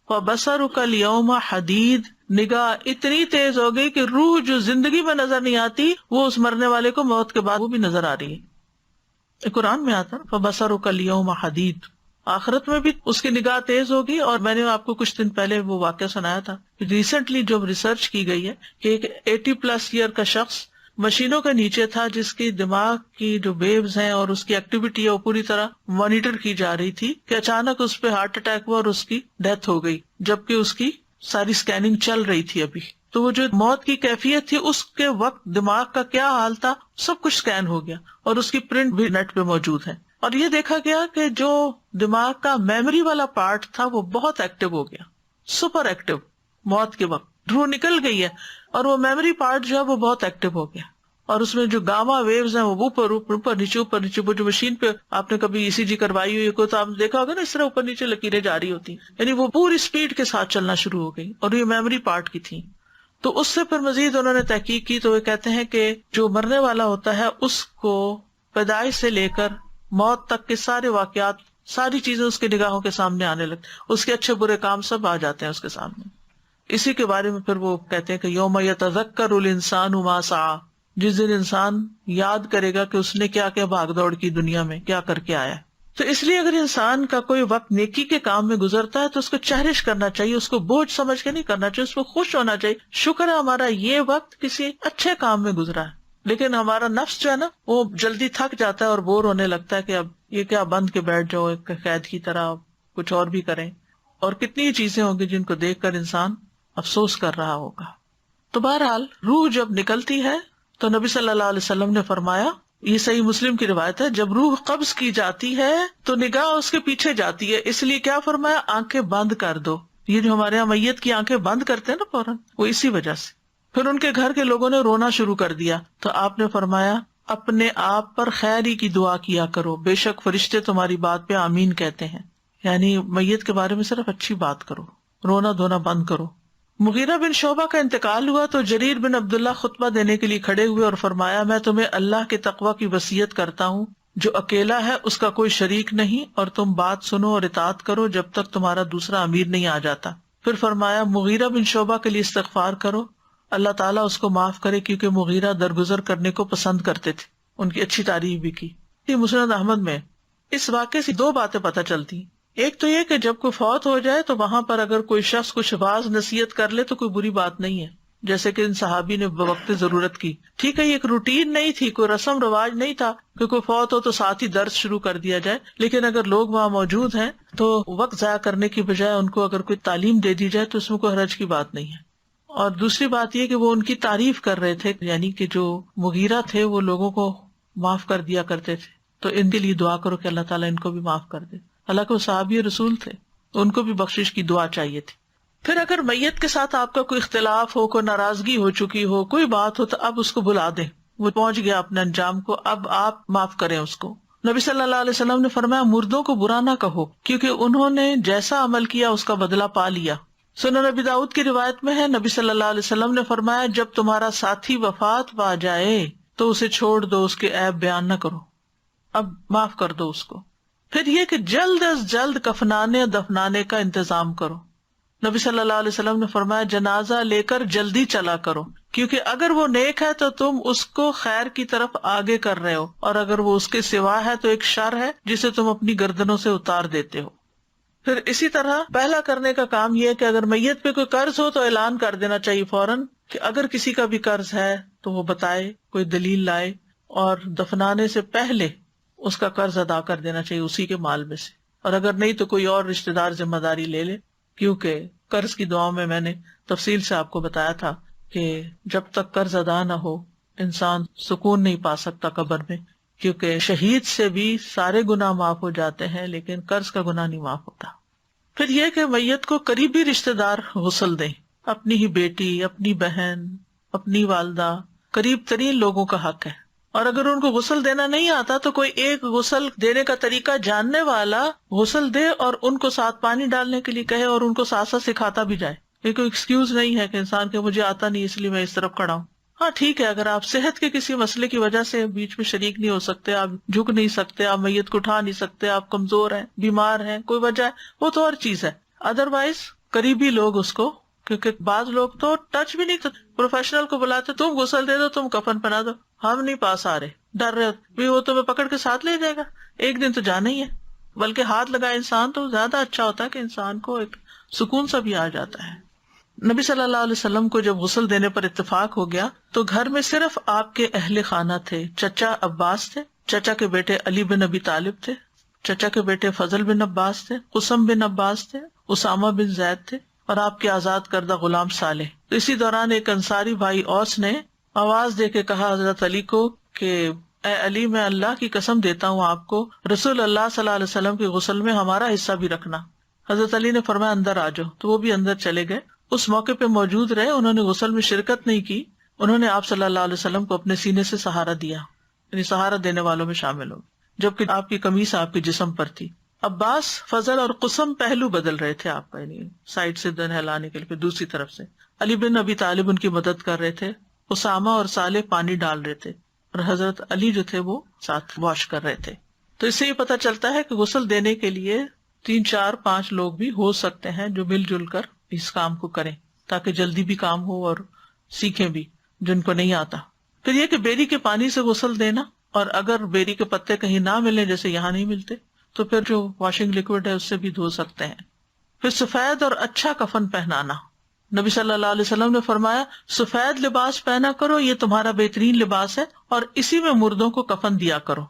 وَبَصَرُكَ الْيَوْمَ حَدِيدٌ, نگاہ اتنی تیز ہو گئی کہ روح جو زندگی میں نظر نہیں آتی وہ اس مرنے والے کو موت کے بعد وہ بھی نظر آ رہی ہے. قرآن میں آتا فَبَصَرُكَ الْيَوْمَ حَدِيدٌ, آخرت میں بھی اس کی نگاہ تیز ہوگی. اور میں نے آپ کو کچھ دن پہلے وہ واقعہ سنایا تھا, ریسنٹلی جو ریسرچ کی گئی ہے کہ ایک 80+ ایئر کا شخص مشینوں کے نیچے تھا جس کی دماغ کی جو ویوز ہیں اور اس کی ایکٹیویٹی ہے وہ پوری طرح مانیٹر کی جا رہی تھی, کہ اچانک اس پہ ہارٹ اٹیک ہوا اور اس کی ڈیتھ ہو گئی, جبکہ اس کی ساری اسکیننگ چل رہی تھی ابھی. تو وہ جو موت کی کیفیت تھی اس کے وقت دماغ کا کیا حال تھا سب کچھ اسکین ہو گیا اور اس کی پرنٹ بھی نیٹ پہ موجود ہے. اور یہ دیکھا گیا کہ جو دماغ کا میموری والا پارٹ تھا وہ بہت ایکٹیو ہو گیا, سپر ایکٹیو. موت کے وقت روح نکل گئی ہے اور وہ میموری پارٹ جو ہے وہ بہت ایکٹیو ہو گیا, اور اس میں جو گاما ویوز ہیں وہ اوپر نیچے اوپر نیچے. وہ جو مشین پہ آپ نے کبھی ECG کروائی ہوئی کو تو آپ نے دیکھا ہوگا نا, اس طرح اوپر نیچے لکیریں جاری ہوتی, یعنی وہ پوری اسپیڈ کے ساتھ چلنا شروع ہو گئی اور یہ میموری پارٹ کی تھی. تو اس سے پھر مزید انہوں نے تحقیق کی تو وہ کہتے ہیں کہ جو مرنے والا ہوتا ہے اس کو پیدائش سے لے کر موت تک کے سارے واقعات, ساری چیزیں اس کی نگاہوں کے سامنے آنے لگتی, اس کے اچھے برے کام سب آ جاتے ہیں اس کے سامنے. اسی کے بارے میں پھر وہ کہتے ہیں کہ یوم یتذکر الانسان ما سعی, جس دن انسان یاد کرے گا کہ اس نے کیا کیا بھاگ دوڑ کی دنیا میں, کیا کر کے آیا. تو اس لیے اگر انسان کا کوئی وقت نیکی کے کام میں گزرتا ہے تو اس کو چہرش کرنا چاہیے, اس کو بوجھ سمجھ کے نہیں کرنا چاہیے, اس کو خوش ہونا چاہیے, شکر ہے ہمارا یہ وقت کسی اچھے کام میں گزرا ہے. لیکن ہمارا نفس جو ہے نا وہ جلدی تھک جاتا ہے اور بور ہونے لگتا ہے کہ اب یہ کیا بند کے بیٹھ جاؤ ایک قید کی طرح, کچھ اور بھی کریں. اور کتنی چیزیں ہوں گی جن کو دیکھ کر انسان افسوس کر رہا ہوگا. تو بہرحال روح جب نکلتی ہے تو نبی صلی اللہ علیہ وسلم نے فرمایا, یہ صحیح مسلم کی روایت ہے, جب روح قبض کی جاتی ہے تو نگاہ اس کے پیچھے جاتی ہے, اس لیے کیا فرمایا, آنکھیں بند کر دو. یہ جو ہمارے یہاں میت کی آنکھیں بند کرتے ہیں نا فوراً, وہ اسی وجہ سے. پھر ان کے گھر کے لوگوں نے رونا شروع کر دیا تو آپ نے فرمایا اپنے آپ پر خیر ہی کی دعا کیا کرو, بے شک فرشتے تمہاری بات پہ آمین کہتے ہیں. یعنی میت کے بارے میں صرف اچھی بات کرو, رونا دھونا بند کرو. مغیرہ بن شعبہ کا انتقال ہوا تو جریر بن عبداللہ خطبہ دینے کے لیے کھڑے ہوئے اور فرمایا میں تمہیں اللہ کے تقوی کی وصیت کرتا ہوں, جو اکیلا ہے اس کا کوئی شریک نہیں, اور تم بات سنو اور اطاعت کرو جب تک تمہارا دوسرا امیر نہیں آ جاتا. پھر فرمایا مغیرہ بن شعبہ کے لیے استغفار کرو, اللہ تعالیٰ اس کو معاف کرے, کیونکہ مغیرہ درگزر کرنے کو پسند کرتے تھے. ان کی اچھی تعریف بھی کی. مسند احمد میں اس واقعے سے 2 باتیں پتہ چلتی. ایک تو یہ کہ جب کوئی فوت ہو جائے تو وہاں پر اگر کوئی شخص کچھ واعظ نصیحت کر لے تو کوئی بری بات نہیں ہے, جیسے کہ ان صحابی نے بوقت ضرورت کی. ٹھیک ہے, یہ ایک روٹین نہیں تھی, کوئی رسم رواج نہیں تھا کہ کوئی فوت ہو تو ساتھ ہی درس شروع کر دیا جائے, لیکن اگر لوگ وہاں موجود ہیں تو وقت ضائع کرنے کی بجائے ان کو اگر کوئی تعلیم دے دی جائے تو اس میں کوئی حرج کی بات نہیں ہے. اور دوسری بات یہ کہ وہ ان کی تعریف کر رہے تھے, یعنی کہ جو مغیرہ تھے وہ لوگوں کو معاف کر دیا کرتے تھے, تو ان کے لیے دعا کرو کہ اللہ تعالیٰ ان کو بھی معاف کر دے. اللہ کو صحابی رسول تھے, ان کو بھی بخشش کی دعا چاہیے تھی. پھر اگر میت کے ساتھ آپ کا کوئی اختلاف ہو, کوئی ناراضگی ہو چکی ہو, کوئی بات ہو, تو اب اس کو بلا دیں, وہ پہنچ گیا اپنے انجام کو, اب آپ معاف کریں اس کو. نبی صلی اللہ علیہ وسلم نے فرمایا مردوں کو برا نہ کہو, کیونکہ انہوں نے جیسا عمل کیا اس کا بدلہ پا لیا. سنن ابی داؤد کی روایت میں ہے نبی صلی اللہ علیہ وسلم نے فرمایا جب تمہارا ساتھی وفات پا جائے تو اسے چھوڑ دو, اس کے عیب بیان نہ کرو, اب معاف کر دو اس کو. پھر یہ کہ جلد از جلد کفنانے دفنانے کا انتظام کرو. نبی صلی اللہ علیہ وسلم نے فرمایا جنازہ لے کر جلدی چلا کرو, کیونکہ اگر وہ نیک ہے تو تم اس کو خیر کی طرف آگے کر رہے ہو, اور اگر وہ اس کے سوا ہے تو ایک شر ہے جسے تم اپنی گردنوں سے اتار دیتے ہو. پھر اسی طرح پہلا کرنے کا کام یہ ہے کہ اگر میت پہ کوئی قرض ہو تو اعلان کر دینا چاہیے فوراً کہ اگر کسی کا بھی قرض ہے تو وہ بتائے, کوئی دلیل لائے, اور دفنانے سے پہلے اس کا قرض ادا کر دینا چاہیے اسی کے مال میں سے. اور اگر نہیں تو کوئی اور رشتہ دار ذمہ داری لے لے, کیونکہ قرض کی دعاؤں میں نے تفصیل سے آپ کو بتایا تھا کہ جب تک قرض ادا نہ ہو انسان سکون نہیں پا سکتا قبر میں, کیونکہ شہید سے بھی سارے گناہ معاف ہو جاتے ہیں لیکن قرض کا گناہ نہیں معاف ہوتا۔ پھر یہ کہ میت کو قریبی رشتہ دار غسل دیں، اپنی ہی بیٹی، اپنی بہن، اپنی والدہ، قریب ترین لوگوں کا حق ہے۔ اور اگر ان کو غسل دینا نہیں آتا تو کوئی ایک غسل دینے کا طریقہ جاننے والا غسل دے اور ان کو ساتھ پانی ڈالنے کے لیے کہے اور ان کو ساتھ ساتھ سکھاتا بھی جائے۔ یہ کوئی ایکسکیوز نہیں ہے کہ انسان کہ مجھے آتا نہیں اس لیے میں اس طرف کھڑا ہوں۔ ہاں ٹھیک ہے، اگر آپ صحت کے کسی مسئلے کی وجہ سے بیچ میں شریک نہیں ہو سکتے، آپ جھک نہیں سکتے، آپ میت کو اٹھا نہیں سکتے، آپ کمزور ہیں، بیمار ہیں، کوئی وجہ ہے، وہ تو اور چیز ہے۔ ادروائز قریبی لوگ اس کو، کیونکہ بعض لوگ تو ٹچ بھی نہیں کرتے، پروفیشنل کو بلاتے تم غسل دے دو، تم کفن پہنا دو، ہم نہیں پاس آ رہے، ڈر رہے بھی وہ تمہیں پکڑ کے ساتھ لے جائے گا، ایک دن تو جانا ہی ہے۔ بلکہ ہاتھ لگائے انسان تو زیادہ اچھا ہوتا ہے کہ انسان کو ایک سکون سا بھی آ جاتا ہے۔ نبی صلی اللہ علیہ وسلم کو جب غسل دینے پر اتفاق ہو گیا تو گھر میں صرف آپ کے اہل خانہ تھے۔ چچا عباس تھے، چچا کے بیٹے علی بن ابی طالب تھے، چچا کے بیٹے فضل بن عباس تھے، قسم بن عباس تھے، اسامہ بن زید تھے اور آپ کے آزاد کردہ غلام صالح۔ اسی دوران ایک انصاری بھائی اوس نے آواز دے کے کہا حضرت علی کو کہ اے علی، میں اللہ کی قسم دیتا ہوں آپ کو رسول اللہ صلی اللہ علیہ وسلم کے غسل میں ہمارا حصہ بھی رکھنا۔ حضرت علی نے فرمایا اندر آ جاؤ، تو وہ بھی اندر چلے گئے۔ اس موقع پہ موجود رہے، انہوں نے غسل میں شرکت نہیں کی، انہوں نے آپ صلی اللہ علیہ وسلم کو اپنے سینے سے سہارا دیا، یعنی سہارا دینے والوں میں شامل ہو، جبکہ آپ کی قمیص آپ کے جسم پر تھی۔ عباس، فضل اور قسم پہلو بدل رہے تھے آپ کا، یعنی سائڈ سے نہلانے کے لیے، پھر دوسری طرف سے علی بن ابی طالب ان کی مدد کر رہے تھے، اسامہ اور صالح پانی ڈال رہے تھے اور حضرت علی جو تھے وہ ساتھ واش کر رہے تھے۔ تو اس سے یہ پتہ چلتا ہے کہ غسل دینے کے لیے 3 4 5 لوگ بھی ہو سکتے ہیں جو مل جل کر اس کام کو کریں، تاکہ جلدی بھی کام ہو اور سیکھیں بھی جن کو نہیں آتا۔ پھر یہ کہ بیری کے پانی سے غسل دینا، اور اگر بیری کے پتے کہیں نہ ملیں، جیسے یہاں نہیں ملتے، تو پھر جو واشنگ لیکوڈ ہے اس سے بھی دھو سکتے ہیں۔ پھر سفید اور اچھا کفن پہنانا، نبی صلی اللہ علیہ وسلم نے فرمایا سفید لباس پہنا کرو، یہ تمہارا بہترین لباس ہے، اور اسی میں مردوں کو کفن دیا کرو۔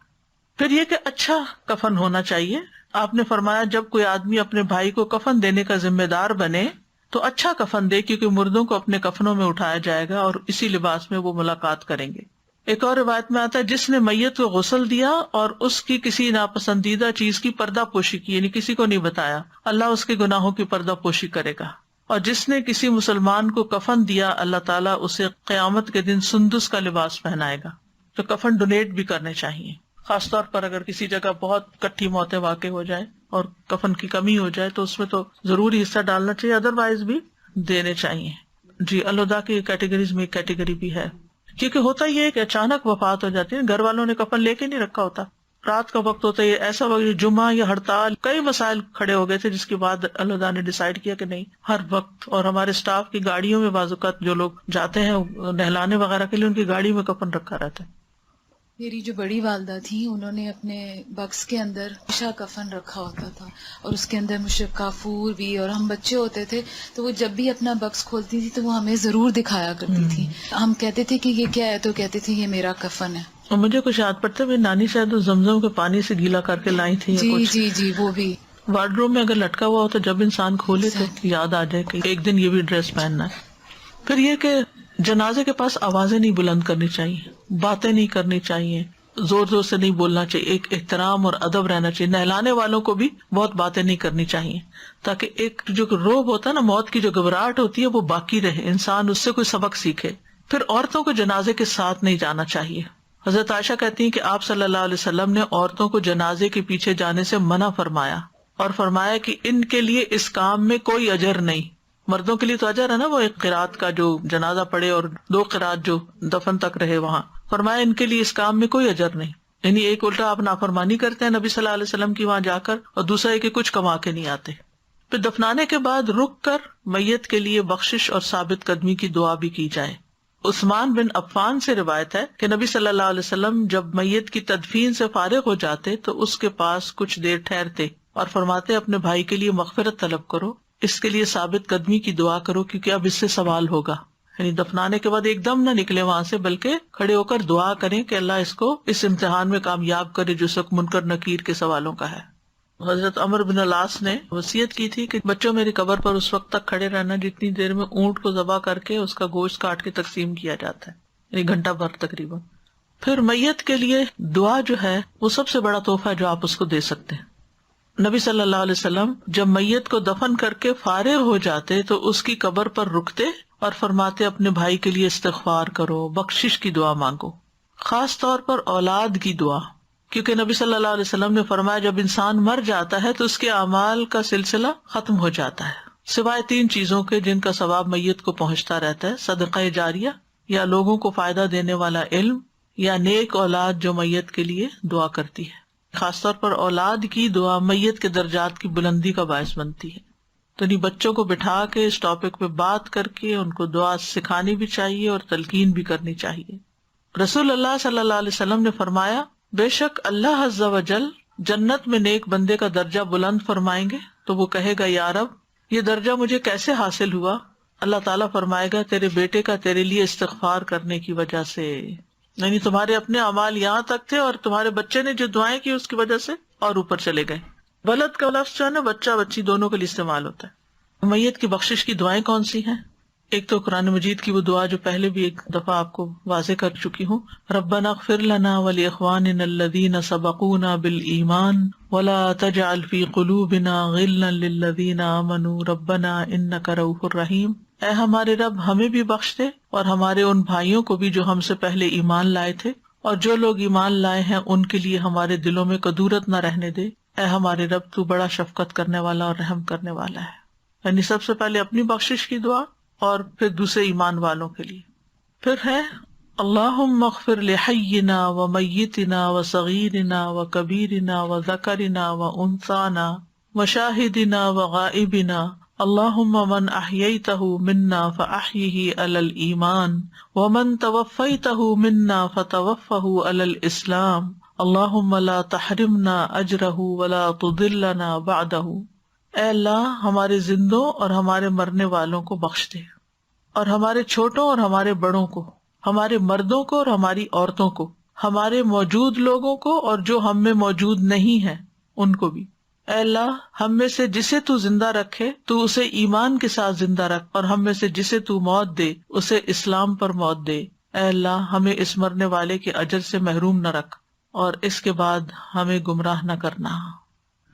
پھر یہ کہ اچھا کفن ہونا چاہیے، آپ نے فرمایا جب کوئی آدمی اپنے بھائی کو کفن دینے کا ذمہ دار بنے تو اچھا کفن دے، کیونکہ مردوں کو اپنے کفنوں میں اٹھایا جائے گا اور اسی لباس میں وہ ملاقات کریں گے۔ ایک اور روایت میں آتا ہے جس نے میت کو غسل دیا اور اس کی کسی ناپسندیدہ چیز کی پردہ پوشی کی، یعنی کسی کو نہیں بتایا، اللہ اس کے گناہوں کی پردہ پوشی کرے گا۔ اور جس نے کسی مسلمان کو کفن دیا، اللہ تعالیٰ اسے قیامت کے دن سندس کا لباس پہنائے گا۔ تو کفن ڈونیٹ بھی کرنے چاہیے، خاص طور پر اگر کسی جگہ بہت کٹھی موتیں واقع ہو جائے اور کفن کی کمی ہو جائے تو اس میں تو ضروری حصہ ڈالنا چاہیے، ادروائز بھی دینے چاہیے۔ جی، الوداع کی کیٹیگریز میں ایک کیٹیگری بھی ہے، کیونکہ ہوتا یہ ہے کہ اچانک وفات ہو جاتی ہے، گھر والوں نے کفن لے کے نہیں رکھا ہوتا، رات کا وقت ہوتا ہے، یہ ایسا وقت جمعہ یا ہڑتال، کئی مسائل کھڑے ہو گئے تھے، جس کے بعد الوداع نے ڈیسائیڈ کیا کہ نہیں ہر وقت، اور ہمارے اسٹاف کی گاڑیوں میں بعض اوقات جو لوگ جاتے ہیں نہلانے وغیرہ کے لیے ان کی گاڑی میں کفن رکھا رہتا ہے۔ میری جو بڑی والدہ تھیں انہوں نے اپنے بکس کے اندر ہمیشہ کفن رکھا ہوتا تھا، اور اس کے اندر مشک کافور بھی، اور ہم بچے ہوتے تھے تو وہ جب بھی اپنا بکس کھولتی تھی تو وہ ہمیں ضرور دکھایا کرتی تھی۔ ہم کہتے تھے کہ یہ کیا ہے، تو کہتے تھے یہ میرا کفن ہے۔ اور مجھے کچھ یاد پڑتا ہے، میری نانی شاید زمزم کے پانی سے گیلا کر کے لائی تھی، جی جی جی، وہ بھی وارڈ روم میں اگر لٹکا ہوا ہو تو جب انسان کھولے تو یاد آ جائے کہ ایک دن یہ بھی ڈریس پہننا ہے۔ پھر یہ کہ جنازے کے پاس آوازیں نہیں بلند کرنی چاہیے، باتیں نہیں کرنی چاہیے، زور زور سے نہیں بولنا چاہیے، ایک احترام اور ادب رہنا چاہیے۔ نہلانے والوں کو بھی بہت باتیں نہیں کرنی چاہیے، تاکہ ایک جو روب ہوتا ہے نا، موت کی جو گھبراہٹ ہوتی ہے وہ باقی رہے، انسان اس سے کوئی سبق سیکھے۔ پھر عورتوں کو جنازے کے ساتھ نہیں جانا چاہیے۔ حضرت عائشہ کہتی ہیں کہ آپ صلی اللہ علیہ وسلم نے عورتوں کو جنازے کے پیچھے جانے سے منع فرمایا، اور فرمایا کہ ان کے لیے اس کام میں کوئی اجر نہیں۔ مردوں کے لیے تو اجر ہے نا، وہ ایک قرات کا جو جنازہ پڑے اور 2 قرات جو دفن تک رہے وہاں، فرمایا ان کے لیے اس کام میں کوئی اجر نہیں۔ یعنی ایک الٹا آپ نافرمانی کرتے ہیں نبی صلی اللہ علیہ وسلم کی وہاں جا کر، اور دوسرا ہے کہ کچھ کما کے نہیں آتے۔ پھر دفنانے کے بعد رک کر میت کے لیے بخشش اور ثابت قدمی کی دعا بھی کی جائے۔ عثمان بن عفان سے روایت ہے کہ نبی صلی اللہ علیہ وسلم جب میت کی تدفین سے فارغ ہو جاتے تو اس کے پاس کچھ دیر ٹھہرتے اور فرماتے اپنے بھائی کے لیے مغفرت طلب کرو، اس کے لیے ثابت قدمی کی دعا کرو، کیونکہ اب اس سے سوال ہوگا۔ یعنی دفنانے کے بعد ایک دم نہ نکلے وہاں سے، بلکہ کھڑے ہو کر دعا کریں کہ اللہ اس کو اس امتحان میں کامیاب کرے جو سب منکر نکیر کے سوالوں کا ہے۔ حضرت عمر بن العاص نے وصیت کی تھی کہ بچوں میری قبر پر اس وقت تک کھڑے رہنا جتنی دیر میں اونٹ کو ذبح کر کے اس کا گوشت کاٹ کے تقسیم کیا جاتا ہے، یعنی گھنٹہ بھر تقریباً۔ پھر میت کے لیے دعا جو ہے وہ سب سے بڑا تحفہ ہے جو آپ اس کو دے سکتے ہیں. نبی صلی اللہ علیہ وسلم جب میت کو دفن کر کے فارغ ہو جاتے تو اس کی قبر پر رکتے اور فرماتے اپنے بھائی کے لیے استغفار کرو، بخشش کی دعا مانگو، خاص طور پر اولاد کی دعا، کیونکہ نبی صلی اللہ علیہ وسلم نے فرمایا جب انسان مر جاتا ہے تو اس کے اعمال کا سلسلہ ختم ہو جاتا ہے سوائے 3 چیزوں کے جن کا ثواب میت کو پہنچتا رہتا ہے: صدقہ جاریہ، یا لوگوں کو فائدہ دینے والا علم، یا نیک اولاد جو میت کے لیے دعا کرتی ہے. خاص طور پر اولاد کی دعا میت کے درجات کی بلندی کا باعث بنتی ہے. تو انہیں بچوں کو بٹھا کے اس ٹاپک پہ بات کر کے ان کو دعا سکھانی بھی چاہیے اور تلقین بھی کرنی چاہیے. رسول اللہ صلی اللہ علیہ وسلم نے فرمایا بے شک اللہ عز و جل جنت میں نیک بندے کا درجہ بلند فرمائیں گے تو وہ کہے گا یا رب یہ درجہ مجھے کیسے حاصل ہوا؟ اللہ تعالیٰ فرمائے گا تیرے بیٹے کا تیرے لیے استغفار کرنے کی وجہ سے، یعنی تمہارے اپنے اعمال یہاں تک تھے اور تمہارے بچے نے جو دعائیں کی اس کی وجہ سے اور اوپر چلے گئے. ولد کا لفظ جو ہے نا بچہ بچی دونوں کے لیے استعمال ہوتا ہے. میت کی بخشش کی دعائیں کون سی ہیں؟ ایک تو قرآن مجید کی وہ دعا جو پہلے بھی ایک دفعہ آپ کو واضح کر چکی ہوں، ربنا اغفر لنا ولاخواننا الذین سبقونا بالایمان ولا تجعل فی قلوبنا غلا للذین آمنوا ربنا انک رؤوف رحیم. اے ہمارے رب ہمیں بھی بخش دے اور ہمارے ان بھائیوں کو بھی جو ہم سے پہلے ایمان لائے تھے، اور جو لوگ ایمان لائے ہیں ان کے لیے ہمارے دلوں میں کدورت نہ رہنے دے. اے ہمارے رب تو بڑا شفقت کرنے والا اور رحم کرنے والا ہے. یعنی سب سے پہلے اپنی بخشش کی دعا اور پھر دوسرے ایمان والوں کے لیے. پھر ہے اللہم اغفر لحینا و میتنا و صغیرنا و کبیرنا و ذکرنا و انثانا و شاہدنا و غائبنا اللہم من احییتہ منا فاحیہ علی الایمان ومن توفیتہ منا فتوفہ علی الاسلام اللہم لا تحرمنا اجرہ ولا تضلنا بعدہ. اے اللہ ہمارے زندوں اور ہمارے مرنے والوں کو بخش دے، اور ہمارے چھوٹوں اور ہمارے بڑوں کو، ہمارے مردوں کو اور ہماری عورتوں کو، ہمارے موجود لوگوں کو اور جو ہم میں موجود نہیں ہیں ان کو بھی. اے اللہ ہم میں سے جسے تو زندہ رکھے تو اسے ایمان کے ساتھ زندہ رکھ، اور ہم میں سے جسے تو موت دے اسے اسلام پر موت دے. اے اللہ ہمیں اس مرنے والے کے اجر سے محروم نہ رکھ اور اس کے بعد ہمیں گمراہ نہ کرنا.